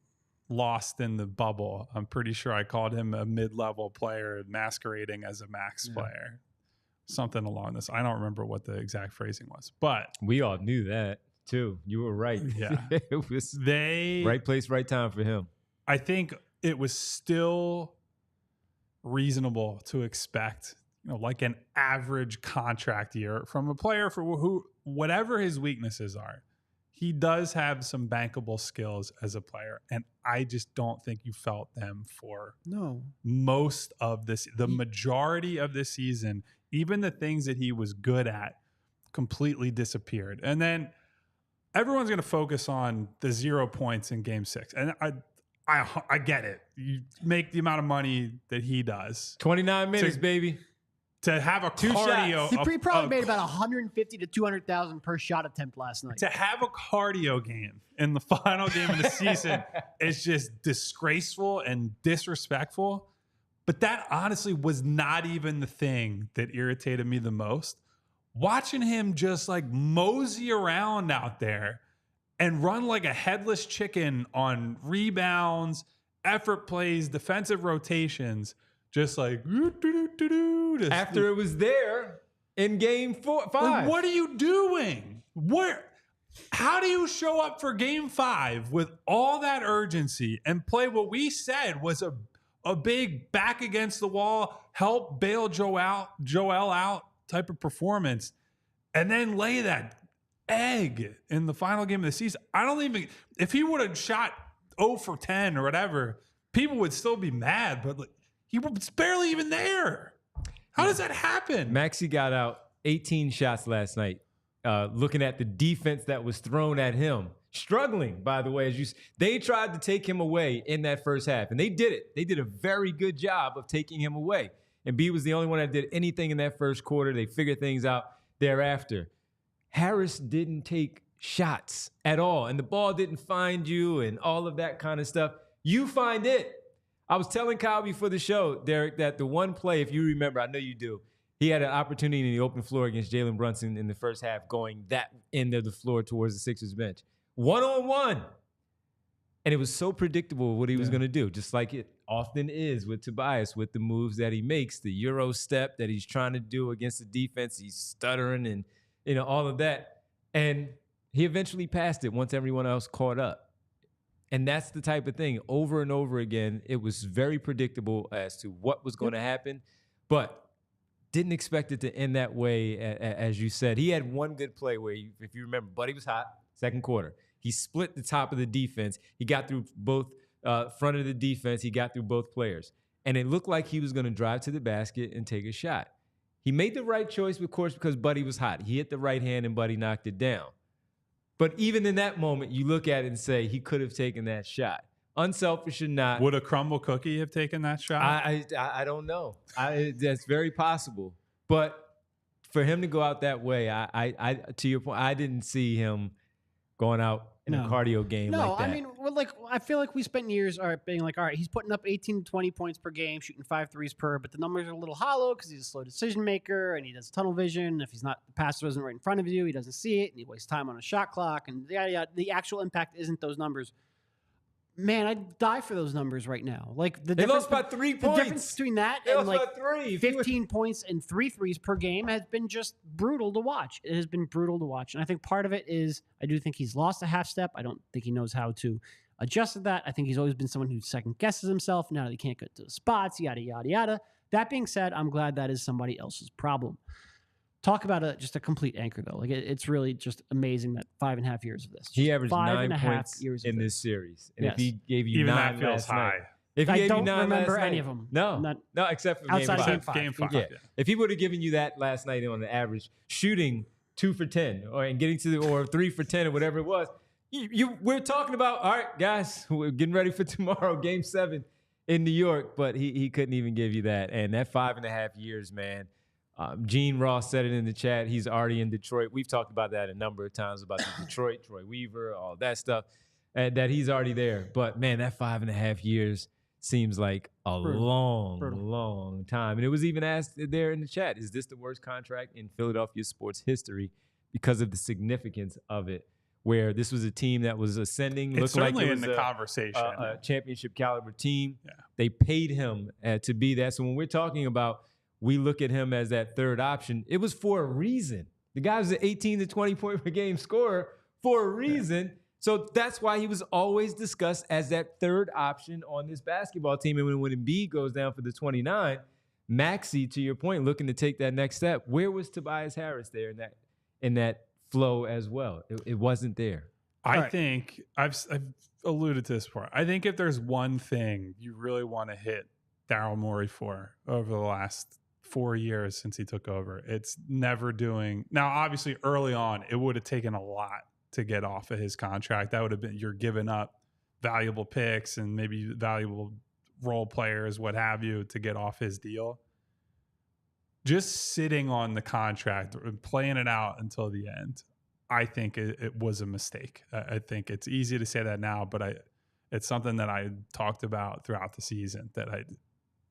lost in the bubble. I'm pretty sure I called him a mid-level player masquerading as a max player. Something along this. I don't remember what the exact phrasing was, but we all knew that too. You were right. Yeah. It was right place, right time for him. I think it was still reasonable to expect, like an average contract year from a player for who, whatever his weaknesses are, he does have some bankable skills as a player. And I just don't think you felt them for most of this, the majority of this season. Even the things that he was good at completely disappeared. And then everyone's going to focus on the 0 points in Game 6. And I get it. You make the amount of money that he does. 29 minutes, baby. To have a Two cardio. shots. He probably made about 150 to 200,000 per shot attempt last night. To have a cardio game in the final game of the season is just disgraceful and disrespectful. But that honestly was not even the thing that irritated me the most. Watching him just like mosey around out there and run like a headless chicken on rebounds, effort plays, defensive rotations, just like after it was there in Game 5. Like, what are you doing? How do you show up for Game 5 with all that urgency and play what we said was a big back against the wall, help bail Joel out type of performance, and then lay that egg in the final game of the season? I don't even, if he would have shot 0 for 10 or whatever, people would still be mad, but like, he was barely even there. How does that happen? Maxey got out 18 shots last night, looking at the defense that was thrown at him. Struggling, by the way, they tried to take him away in that first half, and they did it. They did a very good job of taking him away. Embiid was the only one that did anything in that first quarter. They figured things out thereafter. Harris didn't take shots at all, and the ball didn't find you and all of that kind of stuff. You find it. I was telling Kyle before the show, Derek, that the one play, if you remember, I know you do, he had an opportunity in the open floor against Jalen Brunson in the first half going that end of the floor towards the Sixers bench. One-on-one. And it was so predictable what he was going to do, just like it often is with Tobias, with the moves that he makes, the Euro step that he's trying to do against the defense. He's stuttering and, all of that. And he eventually passed it once everyone else caught up. And that's the type of thing. Over and over again, it was very predictable as to what was going to happen, but didn't expect it to end that way, as you said. He had one good play where, if you remember, Buddy was hot, second quarter. He split the top of the defense. He got through both front of the defense. He got through both players. And it looked like he was going to drive to the basket and take a shot. He made the right choice, of course, because Buddy was hot. He hit the right hand and Buddy knocked it down. But even in that moment, you look at it and say he could have taken that shot. Unselfish or not. Would a crumble cookie have taken that shot? I don't know. That's very possible. But for him to go out that way, I to your point, I didn't see him going out in a cardio game like that. I mean, I feel like we spent years being like, all right, he's putting up 18 to 20 points per game, shooting 5 threes per, but the numbers are a little hollow because he's a slow decision maker and he does tunnel vision. If the passer isn't right in front of you, he doesn't see it and he wastes time on a shot clock. And the actual impact isn't those numbers. Man, I'd die for those numbers right now. Like they lost by 3 points. The difference between that and like 15 points and 3 threes per game has been just brutal to watch. It has been brutal to watch. And I think part of it is I do think he's lost a half step. I don't think he knows how to adjust to that. I think he's always been someone who second guesses himself. Now that he can't get to the spots, yada, yada, yada. That being said, I'm glad that is somebody else's problem. Talk about just a complete anchor, though. Like it's really just amazing that 5.5 years of this. He averaged 9 points in this series, and if he gave you even 9 that feels high. Night, if he I gave don't you 9 remember last any night, of them. No, except for outside Game 5. Yeah. If he would have given you that last night on the average, shooting 2 for 10, and getting to or 3 for 10 or whatever it was, we're talking about. All right, guys, we're getting ready for tomorrow, Game 7 in New York, but he couldn't even give you that, and that 5.5 years, man. Gene Ross said it in the chat. He's already in Detroit. We've talked about that a number of times about the Detroit, Troy Weaver, all that stuff, and that he's already there. But, man, that 5.5 years seems like a long time. And it was even asked there in the chat, is this the worst contract in Philadelphia sports history because of the significance of it, where this was a team that was ascending. It's certainly like it was in the conversation. A championship caliber team. Yeah. They paid him to be that. So when we're talking about we look at him as that third option, it was for a reason. The guy was an 18 to 20 point per game scorer for a reason. Yeah. So that's why he was always discussed as that third option on this basketball team. And when Embiid goes down for the 29, Maxey, to your point, looking to take that next step. Where was Tobias Harris there in that flow as well? It wasn't there. I think I've alluded to this before. I think if there's one thing you really want to hit Daryl Morey for over the last 4 years since he took over, it's never doing. Now, obviously, early on, it would have taken a lot to get off of his contract. That would have been, you're giving up valuable picks and maybe valuable role players, what have you, to get off his deal. Just sitting on the contract and playing it out until the end, I think it was a mistake. I think it's easy to say that now, but it's something that I talked about throughout the season, that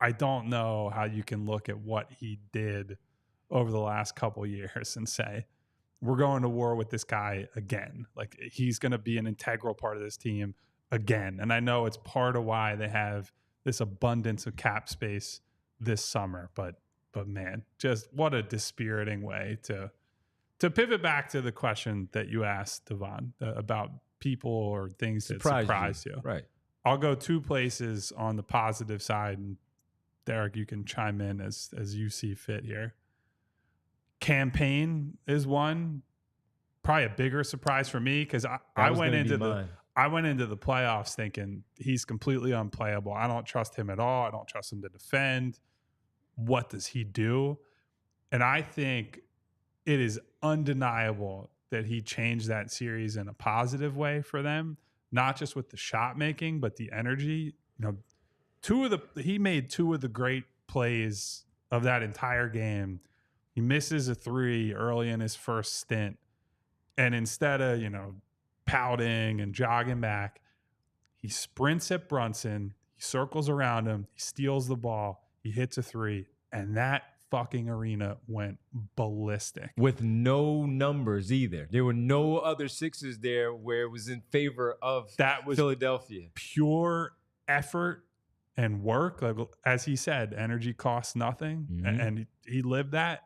I don't know how you can look at what he did over the last couple of years and say, we're going to war with this guy again. Like, he's going to be an integral part of this team again. And I know it's part of why they have this abundance of cap space this summer, but man, just what a dispiriting way to pivot back to the question that you asked, Devon, about people or things that surprised you. Right. I'll go 2 places on the positive side, and Derek, you can chime in as you see fit here. Campaign is one, probably a bigger surprise for me, because I went into the playoffs thinking he's completely unplayable. I don't trust him at all. I don't trust him to defend. What does he do? And I think it is undeniable that he changed that series in a positive way for them, not just with the shot making, but the energy. You know, he made 2 of the great plays of that entire game. He misses a 3 early in his first stint. And instead of, pouting and jogging back, he sprints at Brunson. He circles around him. He steals the ball. He hits a 3. And that fucking arena went ballistic. With no numbers either. There were no other Sixers there where it was in favor of Philadelphia. Pure effort and work. Like, as he said, energy costs nothing. Mm-hmm. And he lived that.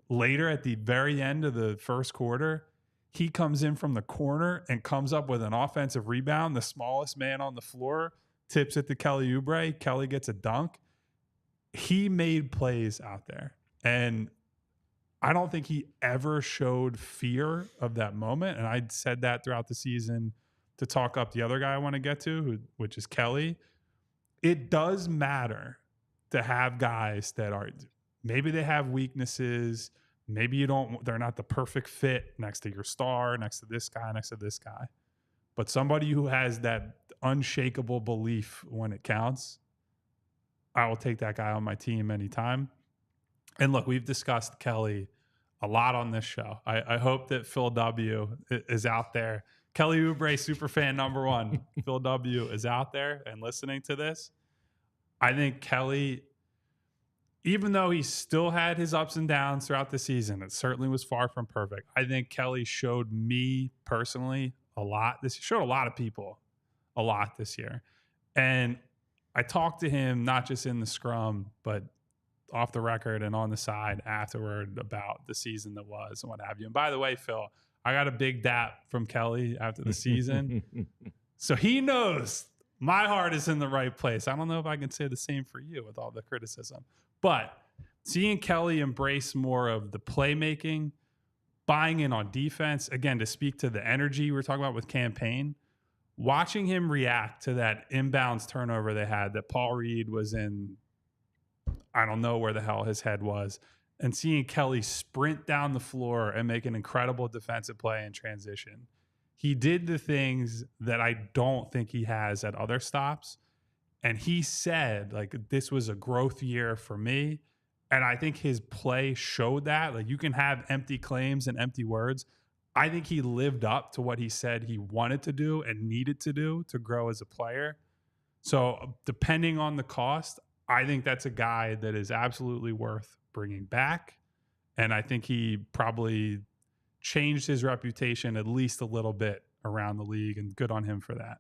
Later at the very end of the first quarter, he comes in from the corner and comes up with an offensive rebound. The smallest man on the floor tips it to Kelly Oubre. Kelly gets a dunk. He made plays out there. And I don't think he ever showed fear of that moment. And I said that throughout the season to talk up the other guy I want to get to, which is Kelly. It does matter to have guys that are, maybe they have weaknesses. Maybe they're not the perfect fit next to your star, next to this guy, next to this guy. But somebody who has that unshakable belief when it counts, I will take that guy on my team anytime. And look, we've discussed Kelly a lot on this show. I hope that Phil W is out there. Kelly Oubre, superfan number 1. Phil W is out there and listening to this. I think Kelly, even though he still had his ups and downs throughout the season, it certainly was far from perfect. I think Kelly showed me personally a lot. Showed a lot of people a lot this year. And I talked to him not just in the scrum, but off the record and on the side afterward about the season that was and what have you. And by the way, Phil, I got a big dap from Kelly after the season. So he knows my heart is in the right place. I don't know if I can say the same for you with all the criticism. But seeing Kelly embrace more of the playmaking, buying in on defense, again, to speak to the energy we're talking about with campaign, watching him react to that inbounds turnover they had that Paul Reed was in, I don't know where the hell his head was, and seeing Kelly sprint down the floor and make an incredible defensive play in transition. He did the things that I don't think he has at other stops. And he said, like, this was a growth year for me. And I think his play showed that. Like, you can have empty claims and empty words. I think he lived up to what he said he wanted to do and needed to do to grow as a player. So depending on the cost, I think that's a guy that is absolutely worth bringing back. And I think he probably changed his reputation at least a little bit around the league, and good on him for that.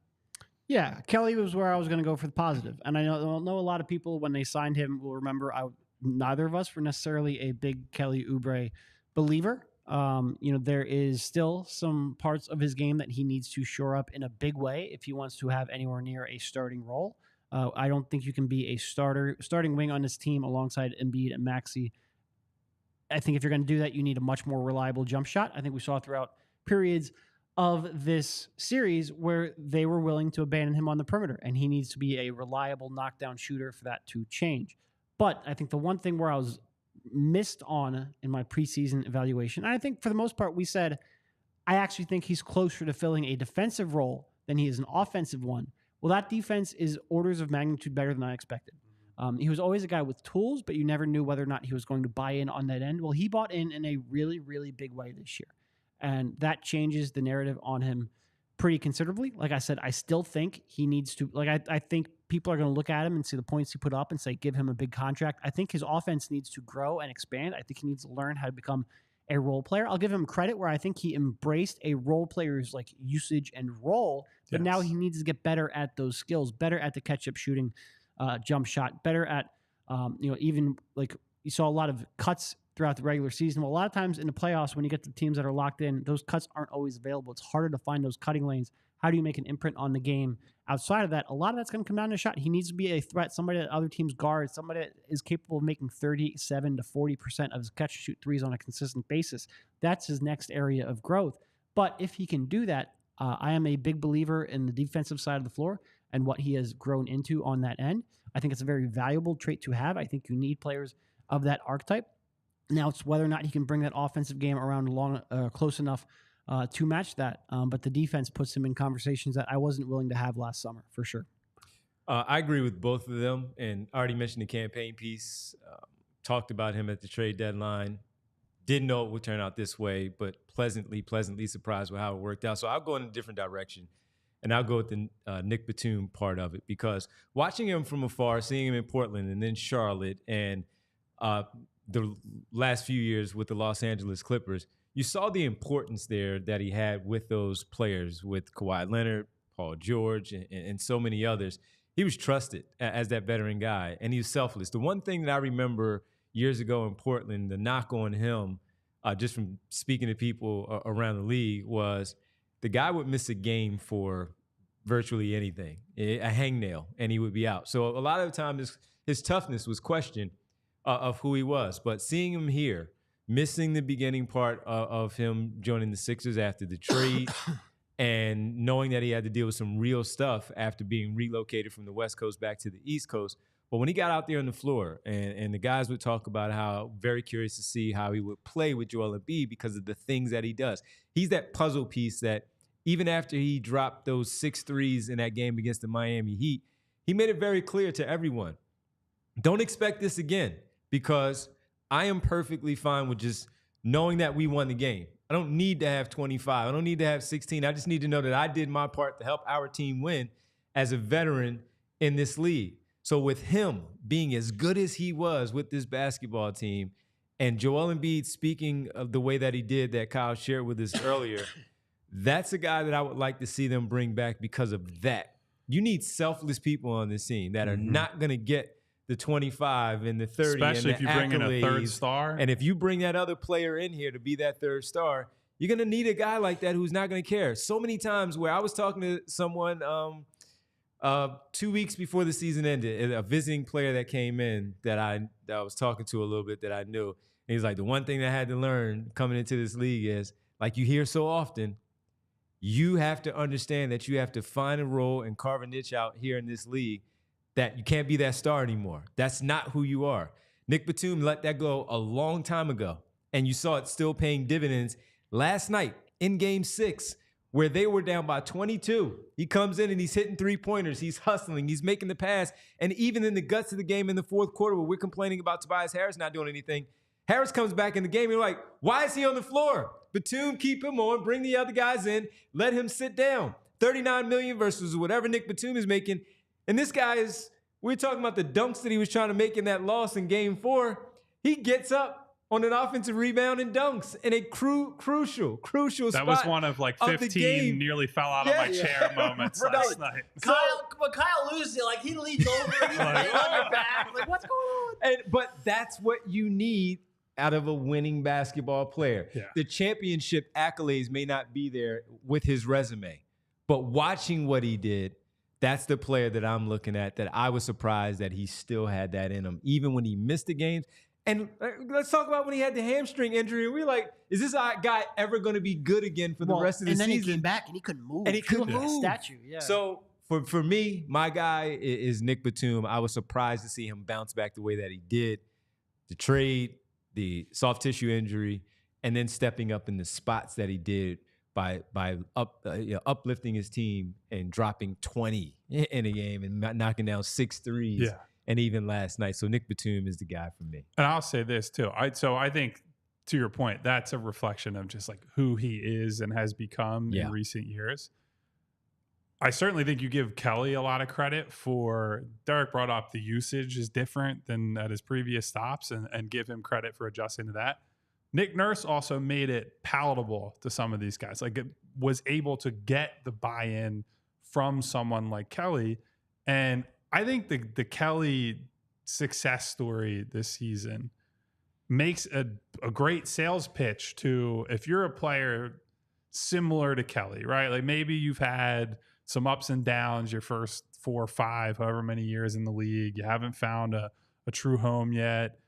Yeah, Kelly was where I was going to go for the positive. And I know a lot of people, when they signed him, will remember neither of us were necessarily a big Kelly Oubre believer. There is still some parts of his game that he needs to shore up in a big way if he wants to have anywhere near a starting role. I don't think you can be a starting wing on this team alongside Embiid and Maxey. I think if you're going to do that, you need a much more reliable jump shot. I think we saw throughout periods of this series where they were willing to abandon him on the perimeter, and he needs to be a reliable knockdown shooter for that to change. But I think the one thing where I was missed on in my preseason evaluation, and I think for the most part we said, I actually think he's closer to filling a defensive role than he is an offensive one. Well, that defense is orders of magnitude better than I expected. He was always a guy with tools, but you never knew whether or not he was going to buy in on that end. Well, he bought in a really, really big way this year. And that changes the narrative on him pretty considerably. Like I said, I still think he needs to, I think people are going to look at him and see the points he put up and say, give him a big contract. I think his offense needs to grow and expand. I think he needs to learn how to become a role player. I'll give him credit where I think he embraced a role player's like usage and role, but now he needs to get better at those skills, better at the catch-up shooting, jump shot, better at, even like you saw a lot of cuts throughout the regular season. Well, a lot of times in the playoffs, when you get to teams that are locked in, those cuts aren't always available. It's harder to find those cutting lanes. How do you make an imprint on the game? Outside of that, a lot of that's going to come down to shot. He needs to be a threat, somebody that other teams guard, somebody that is capable of making 37 to 40% of his catch-and-shoot threes on a consistent basis. That's his next area of growth. But if he can do that, I am a big believer in the defensive side of the floor and what he has grown into on that end. I think it's a very valuable trait to have. I think you need players of that archetype. Now it's whether or not he can bring that offensive game around close enough to match that. But the defense puts him in conversations that I wasn't willing to have last summer, for sure. I agree with both of them. And I already mentioned the campaign piece. talked about him at the trade deadline. Didn't know it would turn out this way, but pleasantly surprised with how it worked out. So I'll go in a different direction, and I'll go with the Nick Batum part of it, because watching him from afar, seeing him in Portland and then Charlotte, and the last few years with the Los Angeles Clippers, you saw the importance there that he had with those players, with Kawhi Leonard, Paul George, and so many others. He was trusted as that veteran guy, and he was selfless. The one thing that I remember years ago in Portland, the knock on him, just from speaking to people around the league, was the guy would miss a game for virtually anything, a hangnail, and he would be out. So a lot of the time, his toughness was questioned of who he was. But seeing him here, missing the beginning part of him joining the Sixers after the trade, and knowing that he had to deal with some real stuff after being relocated from the West Coast back to the East Coast. But when he got out there on the floor, and the guys would talk about how very curious to see how he would play with Joel Embiid because of the things that he does. He's that puzzle piece that even after he dropped those 6 threes in that game against the Miami Heat, he made it very clear to everyone, don't expect this again, because I am perfectly fine with just knowing that we won the game. I don't need to have 25. I don't need to have 16. I just need to know that I did my part to help our team win as a veteran in this league. So with him being as good as he was with this basketball team, and Joel Embiid speaking of the way that he did that Kyle shared with us earlier, that's a guy that I would like to see them bring back because of that. You need selfless people on this team that are not going to get the 25 and the 30, especially and the if you bring in a third star. And if you bring that other player in here to be that third star, you're going to need a guy like that who's not going to care. So many times where I was talking to someone 2 weeks before the season ended, a visiting player that came in that I was talking to a little bit that I knew. And he's like, the one thing that I had to learn coming into this league is, like you hear so often, you have to understand that you have to find a role and carve a niche out here in this league, that you can't be that star anymore. That's not who you are. Nick Batum let that go a long time ago, and you saw it still paying dividends last night in Game 6, where they were down by 22. He comes in and he's hitting 3-pointers. He's hustling. He's making the pass. And even in the guts of the game in the fourth quarter, where we're complaining about Tobias Harris not doing anything, Harris comes back in the game. You're like, why is he on the floor? Batum, keep him on. Bring the other guys in. Let him sit down. $39 million versus whatever Nick Batum is making. And this guy is, we're talking about the dunks that he was trying to make in that loss in Game 4. He gets up on an offensive rebound and dunks in a crucial spot. That was one of like 15 nearly fell out of my chair moments last night. When Kyle loses it, like he leans over and he's laying on your back. Like, what's going on? But that's what you need out of a winning basketball player. Yeah. The championship accolades may not be there with his resume, but watching what he did, that's the player that I'm looking at, that I was surprised that he still had that in him, even when he missed the games. And let's talk about when he had the hamstring injury. And we're like, is this guy ever going to be good again for the rest of the season? And then he came back and he couldn't move. And he couldn't like move. a statue, yeah. So for me, my guy is Nick Batum. I was surprised to see him bounce back the way that he did. The trade, the soft tissue injury, and then stepping up in the spots that he did by uplifting his team and dropping 20 in a game and knocking down 6 threes. Yeah. And even last night. So Nick Batum is the guy for me. And I'll say this too. I think, to your point, that's a reflection of just like who he is and has become in recent years. I certainly think you give Kelly a lot of credit for, Derek brought up the usage is different than at his previous stops, and give him credit for adjusting to that. Nick Nurse also made it palatable to some of these guys. Like, it was able to get the buy-in from someone like Kelly. And I think the Kelly success story this season makes a great sales pitch to, if you're a player similar to Kelly, right? Like maybe you've had some ups and downs your first 4 or 5, however many years in the league. You haven't found a true home yet.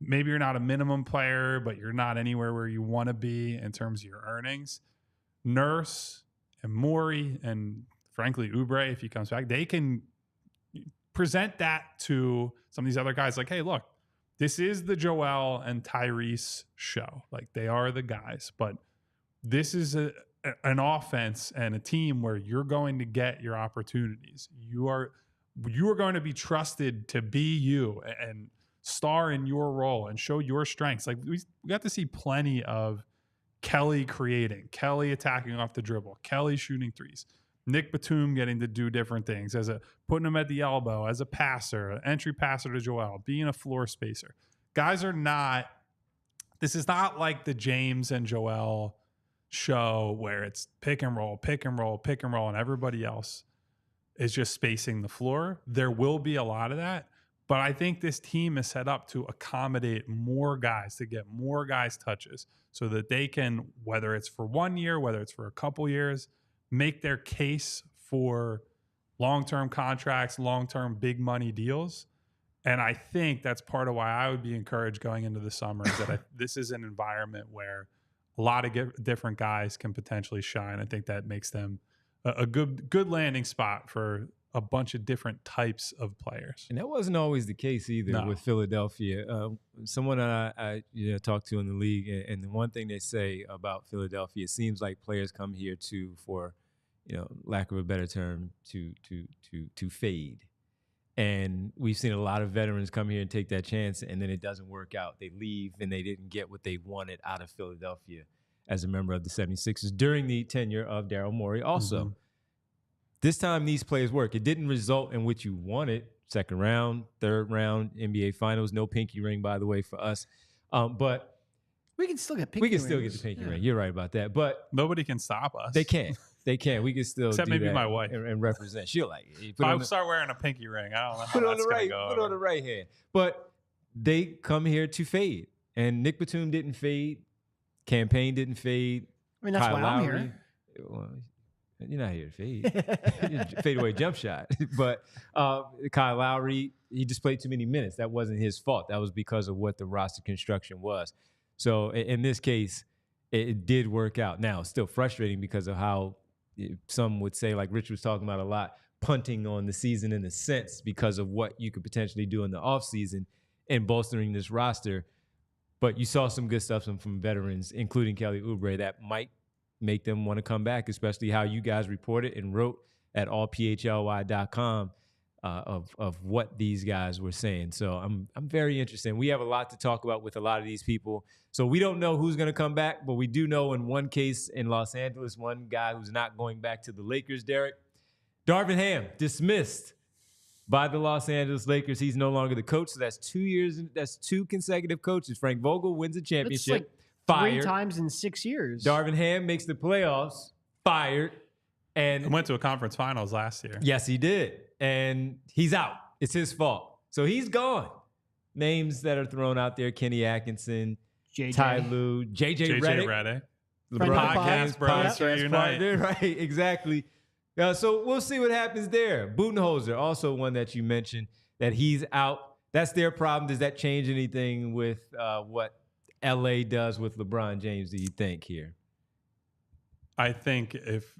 Maybe you're not a minimum player, but you're not anywhere where you want to be in terms of your earnings. Nurse and Morey and frankly Oubre, if he comes back, they can present that to some of these other guys. Like, hey, look, this is the Joel and Tyrese show. Like, they are the guys, but this is an offense and a team where you're going to get your opportunities. You are going to be trusted to be you. And star in your role and show your strengths. Like we got to see plenty of Kelly creating, Kelly attacking off the dribble, Kelly shooting threes, Nick Batum getting to do different things putting him at the elbow as a passer, an entry passer to Joel, being a floor spacer. Guys are not, this is not like the James and Joel show where it's pick and roll, pick and roll, pick and roll, and everybody else is just spacing the floor. There will be a lot of that, but I think this team is set up to accommodate more guys, to get more guys touches so that they can, whether it's for 1 year, whether it's for a couple years, make their case for long-term contracts, long-term big money deals. And I think that's part of why I would be encouraged going into the summer is that this is an environment where a lot of different guys can potentially shine. I think that makes them a good landing spot for a bunch of different types of players. And that wasn't always the case either with Philadelphia. Someone I talked to in the league, and the one thing they say about Philadelphia, it seems like players come here for lack of a better term, to fade. And we've seen a lot of veterans come here and take that chance, and then it doesn't work out. They leave, and they didn't get what they wanted out of Philadelphia as a member of the 76ers during the tenure of Daryl Morey also. This time, these plays work. It didn't result in what you wanted. Second round, third round, NBA Finals. No pinky ring, by the way, for us. But we can still get pinky we can rings. still get the pinky ring. You're right about that. But nobody can stop us. They can't. They can't. We can still except do maybe that my wife and represent. She'll like it. If I start wearing a pinky ring, I don't know how put that's on going the right hand. But they come here to fade, and Nick Batum didn't fade. Campaign didn't fade. I mean, that's Kyle why Lowry, I'm here. Well, you're not here to fade. Fade away jump shot. But Kyle Lowry, he just played too many minutes. That wasn't his fault. That was because of what the roster construction was. So in this case, it did work out. Now, it's still frustrating because of how some would say, like Rich was talking about a lot, punting on the season in a sense because of what you could potentially do in the offseason and bolstering this roster. But you saw some good stuff from veterans, including Kelly Oubre, that might make them want to come back, especially how you guys reported and wrote at allphly.com of what these guys were saying. So I'm very interested. We have a lot to talk about with a lot of these people. So we don't know who's going to come back, but we do know in one case in Los Angeles, one guy who's not going back to the Lakers, Derek. Darvin Ham, dismissed by the Los Angeles Lakers. He's no longer the coach. So that's 2 years. That's 2 consecutive coaches. Frank Vogel wins a championship. Fired 3 times in 6 years. Darvin Ham makes the playoffs. Fired. And went to a conference finals last year. Yes, he did. And he's out. It's his fault. So he's gone. Names that are thrown out there: Kenny Atkinson, Ty Lue, JJ Redick. LeBron James, bros, reunite. Right, exactly. So we'll see what happens there. Budenholzer, also one that you mentioned, that he's out. That's their problem. Does that change anything with what LA does with LeBron James, do you think here? I think if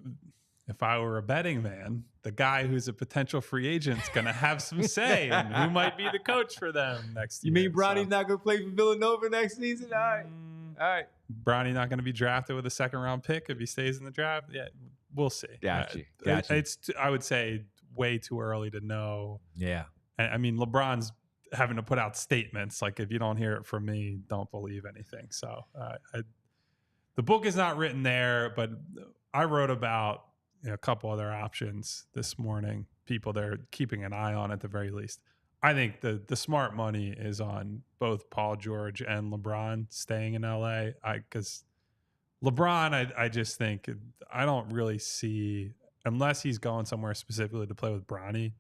I were a betting man, the guy who's a potential free agent is going to have some say in who might be the coach for them next year. You mean Bronny's not going to play for Villanova next season? All right. Bronny not going to be drafted with a second-round pick if he stays in the draft? Yeah, we'll see. Gotcha. It's I would say, way too early to know. Yeah. I mean, LeBron's having to put out statements like, if you don't hear it from me, don't believe anything. So the book is not written there, but I wrote about a couple other options this morning, people they're keeping an eye on at the very least. I think the smart money is on both Paul George and LeBron staying in LA. Because LeBron, I just think, I don't really see, unless he's going somewhere specifically to play with Bronny,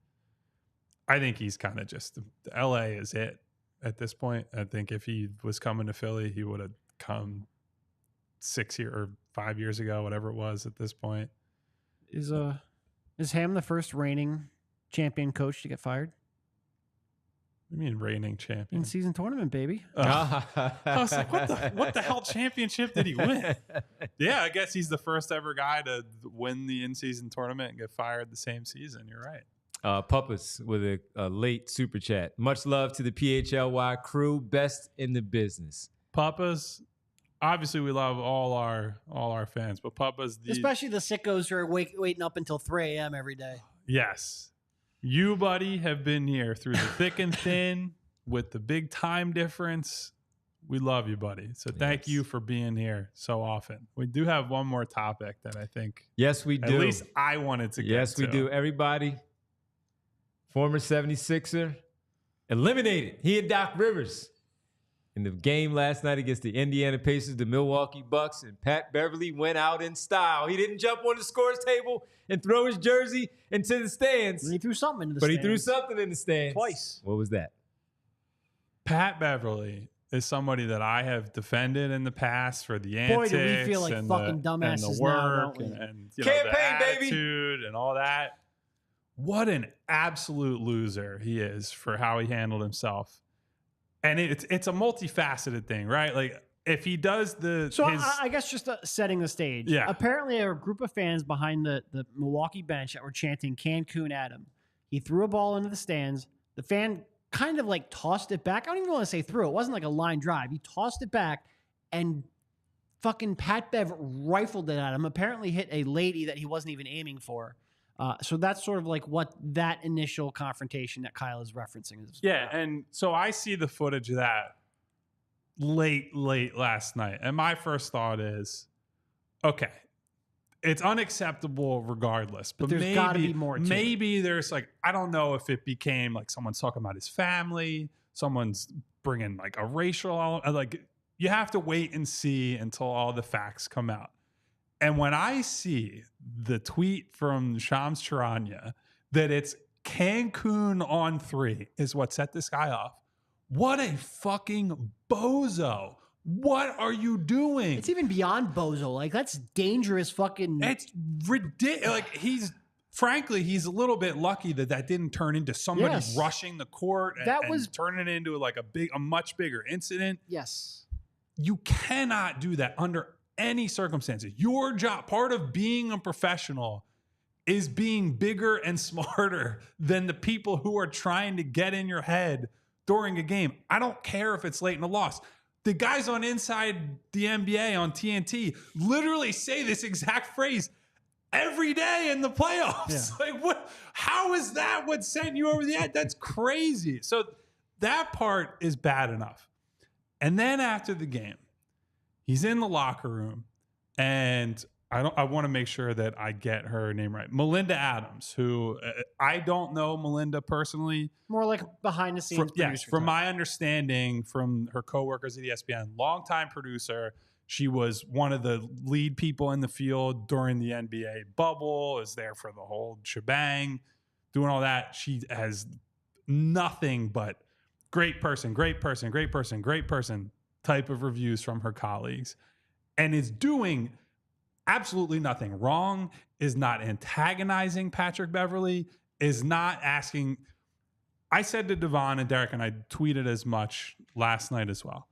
I think he's kind of just, LA is it at this point. I think if he was coming to Philly, he would have come 6 years or 5 years ago, whatever it was at this point. Is Ham the first reigning champion coach to get fired? I mean, reigning champion. In-season tournament, baby. I was like, what the hell championship did he win? Yeah, I guess he's the first ever guy to win the in-season tournament and get fired the same season. You're right. Puppas with a late super chat. Much love to the PHLY crew. Best in the business. Puppas, obviously we love all our fans, but Puppas, especially the sickos who are waiting up until 3 a.m. every day. Yes. You, buddy, have been here through the thick and thin, with the big time difference, we love you, buddy. So thank you for being here so often. We do have one more topic that I think. Yes, we do. At least I wanted to get Yes, we to. do. Everybody, former 76er, eliminated. He and Doc Rivers in the game last night against the Indiana Pacers, the Milwaukee Bucks, and Pat Beverly went out in style. He didn't jump on the scores table and throw his jersey into the stands. He threw something in the But stands. he threw something in the stands. Twice. What was that? Pat Beverly is somebody that I have defended in the past for the Boy, antics do we feel like and fucking the dumbasses work now, don't we? and you Campaign, know, the baby. attitude and all that. What an absolute loser he is for how he handled himself. And it's a multifaceted thing, right? Like if he does I guess just setting the stage. Yeah. Apparently, there were a group of fans behind the Milwaukee bench that were chanting "Cancun Adam." He threw a ball into the stands. The fan kind of like tossed it back. I don't even want to say threw. It wasn't like a line drive. He tossed it back, and fucking Pat Bev rifled it at him. Apparently, hit a lady that he wasn't even aiming for. So that's sort of like what that initial confrontation that Kyle is referencing is. Yeah, and so I see the footage of that late last night. And my first thought is, okay, it's unacceptable regardless. But there's got to be more to it. Maybe there's like, I don't know if it became like someone's talking about his family, someone's bringing like a racial, like you have to wait and see until all the facts come out. And when I see the tweet from Shams Charania that it's Cancun on 3 is what set this guy off. What a fucking bozo. What are you doing? It's even beyond bozo. Like, that's dangerous fucking. It's ridiculous. Like, frankly, he's a little bit lucky that didn't turn into somebody rushing the court and turning it into like a much bigger incident. Yes. You cannot do that under any circumstances. Your job, part of being a professional, is being bigger and smarter than the people who are trying to get in your head during a game. I don't care if it's late in a loss. The guys on Inside the NBA on TNT literally say this exact phrase every day in the playoffs. Yeah. Like, what? How is that what sent you over the edge? That's crazy. So that part is bad enough. And then after the game, he's in the locker room, and I want to make sure that I get her name right. Melinda Adams, who I don't know Melinda personally. More like behind the scenes producer. Yes, from my understanding from her coworkers at ESPN, longtime producer. She was one of the lead people in the field during the NBA bubble, is there for the whole shebang, doing all that. She has nothing but great person type of reviews from her colleagues, and is doing absolutely nothing wrong, is not antagonizing Patrick Beverly, is not asking. I said to Devon and Derek, and I tweeted as much last night as well,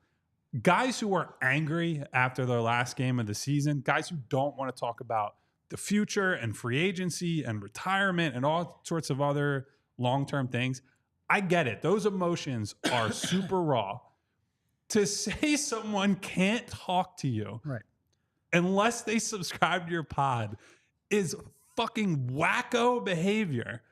guys who are angry after their last game of the season, guys who don't want to talk about the future and free agency and retirement and all sorts of other long-term things, I get it. Those emotions are super raw. To say someone can't talk to you unless they subscribe to your pod is fucking wacko behavior.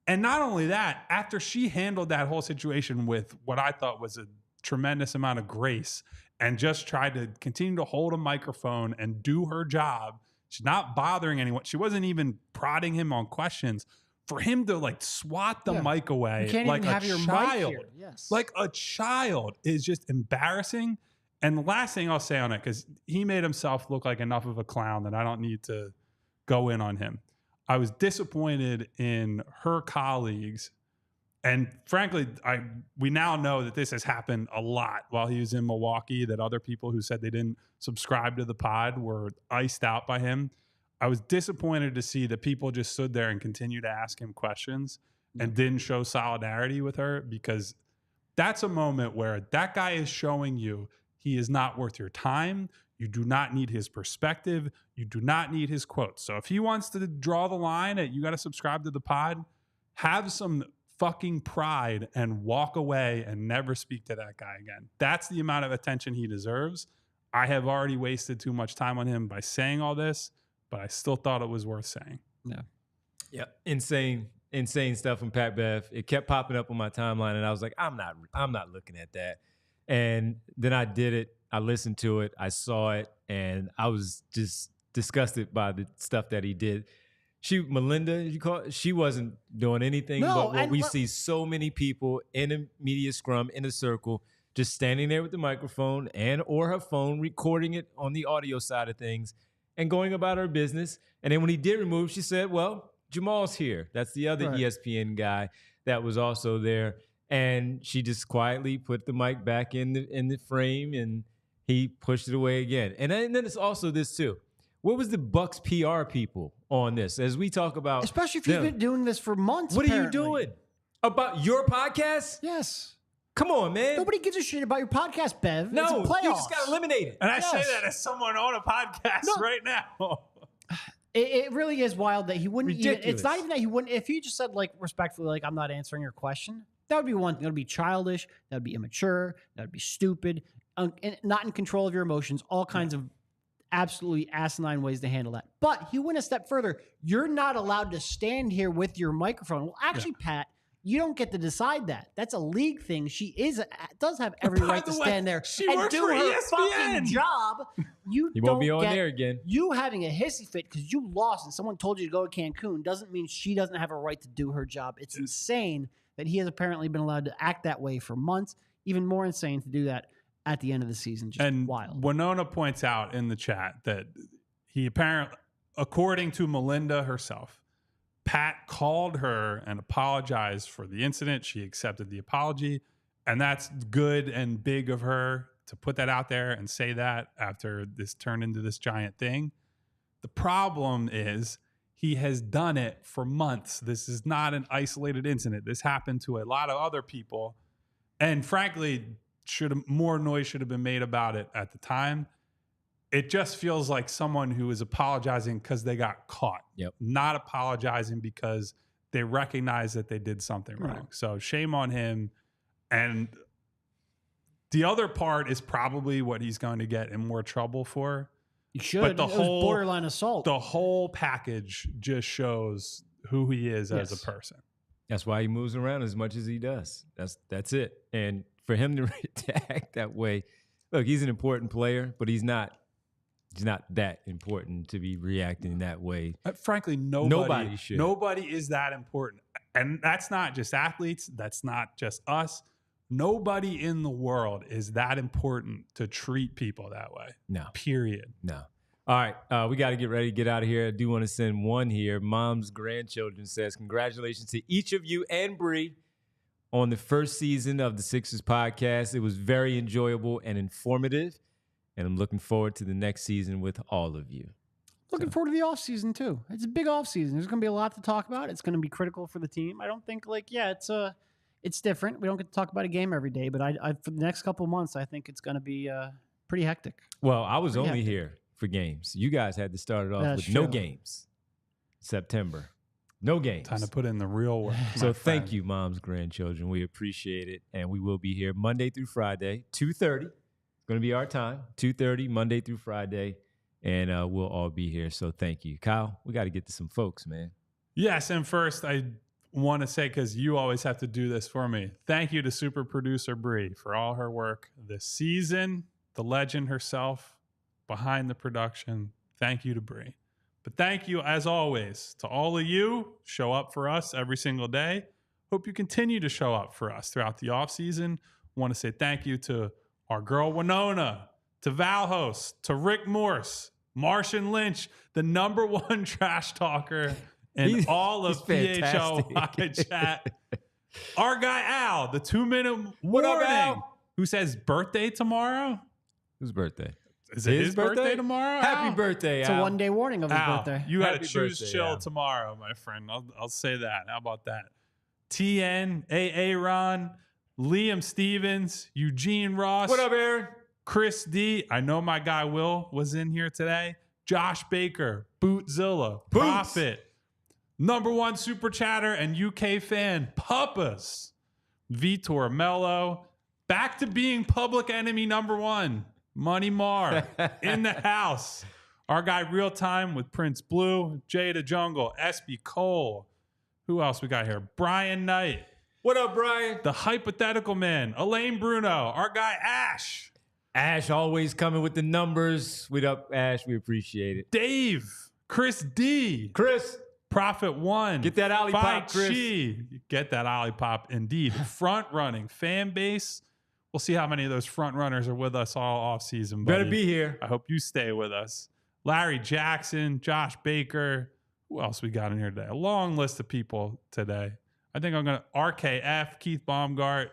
And not only that, after she handled that whole situation with what I thought was a tremendous amount of grace and just tried to continue to hold a microphone and do her job, she's not bothering anyone. She wasn't even prodding him on questions. For him to like swat the mic away you can't like even have a your child, mic here. Yes. like a child, is just embarrassing. And the last thing I'll say on it, because he made himself look like enough of a clown that I don't need to go in on him. I was disappointed in her colleagues. And frankly, we now know that this has happened a lot while he was in Milwaukee, that other people who said they didn't subscribe to the pod were iced out by him. I was disappointed to see that people just stood there and continued to ask him questions and didn't show solidarity with her, because that's a moment where that guy is showing you he is not worth your time. You do not need his perspective. You do not need his quotes. So if he wants to draw the line at you got to subscribe to the pod, have some fucking pride and walk away and never speak to that guy again. That's the amount of attention he deserves. I have already wasted too much time on him by saying all this, but I still thought it was worth saying. Yeah. Insane insane stuff from Pat Bev. It kept popping up on my timeline, and I was like, I'm not looking at that. And then I did it. I listened to it. I saw it, and I was just disgusted by the stuff that he did. Melinda, you call it, she wasn't doing anything but what we see so many people in a media scrum in a circle, just standing there with the microphone and or her phone, recording it on the audio side of things and going about her business. And then when he did remove, she said, well, Jamal's here. That's the other ESPN guy that was also there. And she just quietly put the mic back in the frame, and he pushed it away again. And then it's also this too. What was the Bucks PR people on this? As we talk about, especially if you've been doing this for months. What are you doing about your podcast? Yes. Come on, man. Nobody gives a shit about your podcast, Bev. No, it's you just got eliminated. And I say that as someone on a podcast right now. It really is wild that he wouldn't Ridiculous. even. It's not even that he wouldn't. If he just said like respectfully, like I'm not answering your question, that would be one thing. That would be childish. That would be immature. That would be stupid. And not in control of your emotions. All kinds of absolutely asinine ways to handle that. But he went a step further. You're not allowed to stand here with your microphone. Well, actually, Pat, you don't get to decide that. That's a league thing. She does have every right to stand there and do her fucking job. He won't be on there again. You having a hissy fit because you lost and someone told you to go to Cancun doesn't mean she doesn't have a right to do her job. It's insane that he has apparently been allowed to act that way for months. Even more insane to do that at the end of the season. Just wild. Winona points out in the chat that he apparently, according to Melinda herself, Pat called her and apologized for the incident. She accepted the apology, and that's good and big of her to put that out there and say that after this turned into this giant thing. The problem is he has done it for months. This is not an isolated incident. This happened to a lot of other people, and frankly, more noise should have been made about it at the time. It just feels like someone who is apologizing because they got caught, not apologizing because they recognize that they did something wrong. So shame on him. And the other part is probably what he's going to get in more trouble for. You should. But the whole borderline assault. The whole package just shows who he is as a person. That's why he moves around as much as he does. That's it. And for him to act that way, look, he's an important player, but he's not that important to be reacting that way. Frankly, nobody should. Nobody is that important. And that's not just athletes. That's not just us. Nobody in the world is that important to treat people that way. No. Period. No. All right. We got to get ready to get out of here. I do want to send one here. Mom's grandchildren says, congratulations to each of you and Bree on the first season of the Sixers podcast. It was very enjoyable and informative, and I'm looking forward to the next season with all of you. Looking forward to the offseason, too. It's a big offseason. There's going to be a lot to talk about. It's going to be critical for the team. I don't think, it's different. We don't get to talk about a game every day, but I for the next couple of months, I think it's going to be pretty hectic. Well, I was only here for games. You guys had to start it off with no games. September. No games. Time to put in the real work. So thank you, Mom's grandchildren. We appreciate it. And we will be here Monday through Friday, 2:30. Going to be our time, 2:30, Monday through Friday. And we'll all be here. So thank you. Kyle, we got to get to some folks, man. Yes. And first, I want to say, because you always have to do this for me, thank you to super producer Bree for all her work this season, the legend herself behind the production. Thank you to Bree. But thank you, as always, to all of you. Show up for us every single day. Hope you continue to show up for us throughout the offseason. Want to say thank you to our girl Winona, to Valhos, to Rick Morse, Martian Lynch, the #1 trash talker in all of PHLY chat. Our guy Al, the 2-minute warning, who says birthday tomorrow. Whose birthday? Is it his birthday tomorrow? Happy birthday, It's Al. a 1-day warning of his birthday. You got to Happy choose birthday, chill Al. tomorrow, my friend. I'll say that. How about that? TN, Aaron, Liam Stevens, Eugene Ross. What up, Aaron? Chris D. I know my guy Will was in here today. Josh Baker, Bootzilla, Boots. Prophet, #1 super chatter and UK fan, Puppas, Vitor Mello, back to being public enemy #1, Money Mar, in the house. Our guy Real Time with Prince Blue, Jada Jungle, SB Cole, Who else we got here? Brian Knight. What up, Brian? The hypothetical man. Elaine Bruno. Our guy, Ash. Ash always coming with the numbers. What up, Ash? We appreciate it. Dave. Chris D. Chris. Prophet One. Get that ollie pop, Chris. Get that ollie pop, indeed. Front running fan base. We'll see how many of those front runners are with us all off season. Better be here. I hope you stay with us. Larry Jackson, Josh Baker. Who else we got in here today? A long list of people today. I think I'm going to RKF, Keith Baumgart.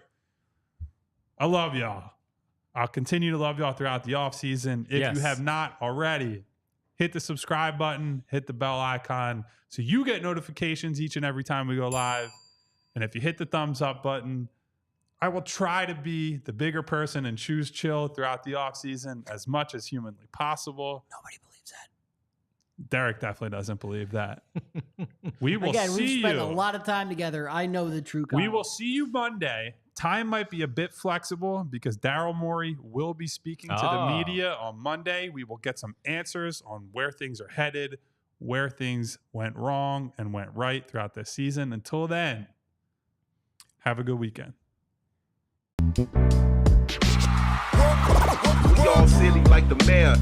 I love y'all. I'll continue to love y'all throughout the offseason. If you have not already, hit the subscribe button, hit the bell icon so you get notifications each and every time we go live. And if you hit the thumbs up button, I will try to be the bigger person and choose chill throughout the offseason as much as humanly possible. Nobody believes that. Derek definitely doesn't believe that. We will Again, see we've spent you. a lot of time together. I know the true Kyle. We will see you Monday. Time might be a bit flexible because Daryl Morey will be speaking to the media on Monday. We will get some answers on where things are headed, where things went wrong and went right throughout this season. Until then, have a good weekend. We all silly like the mayor.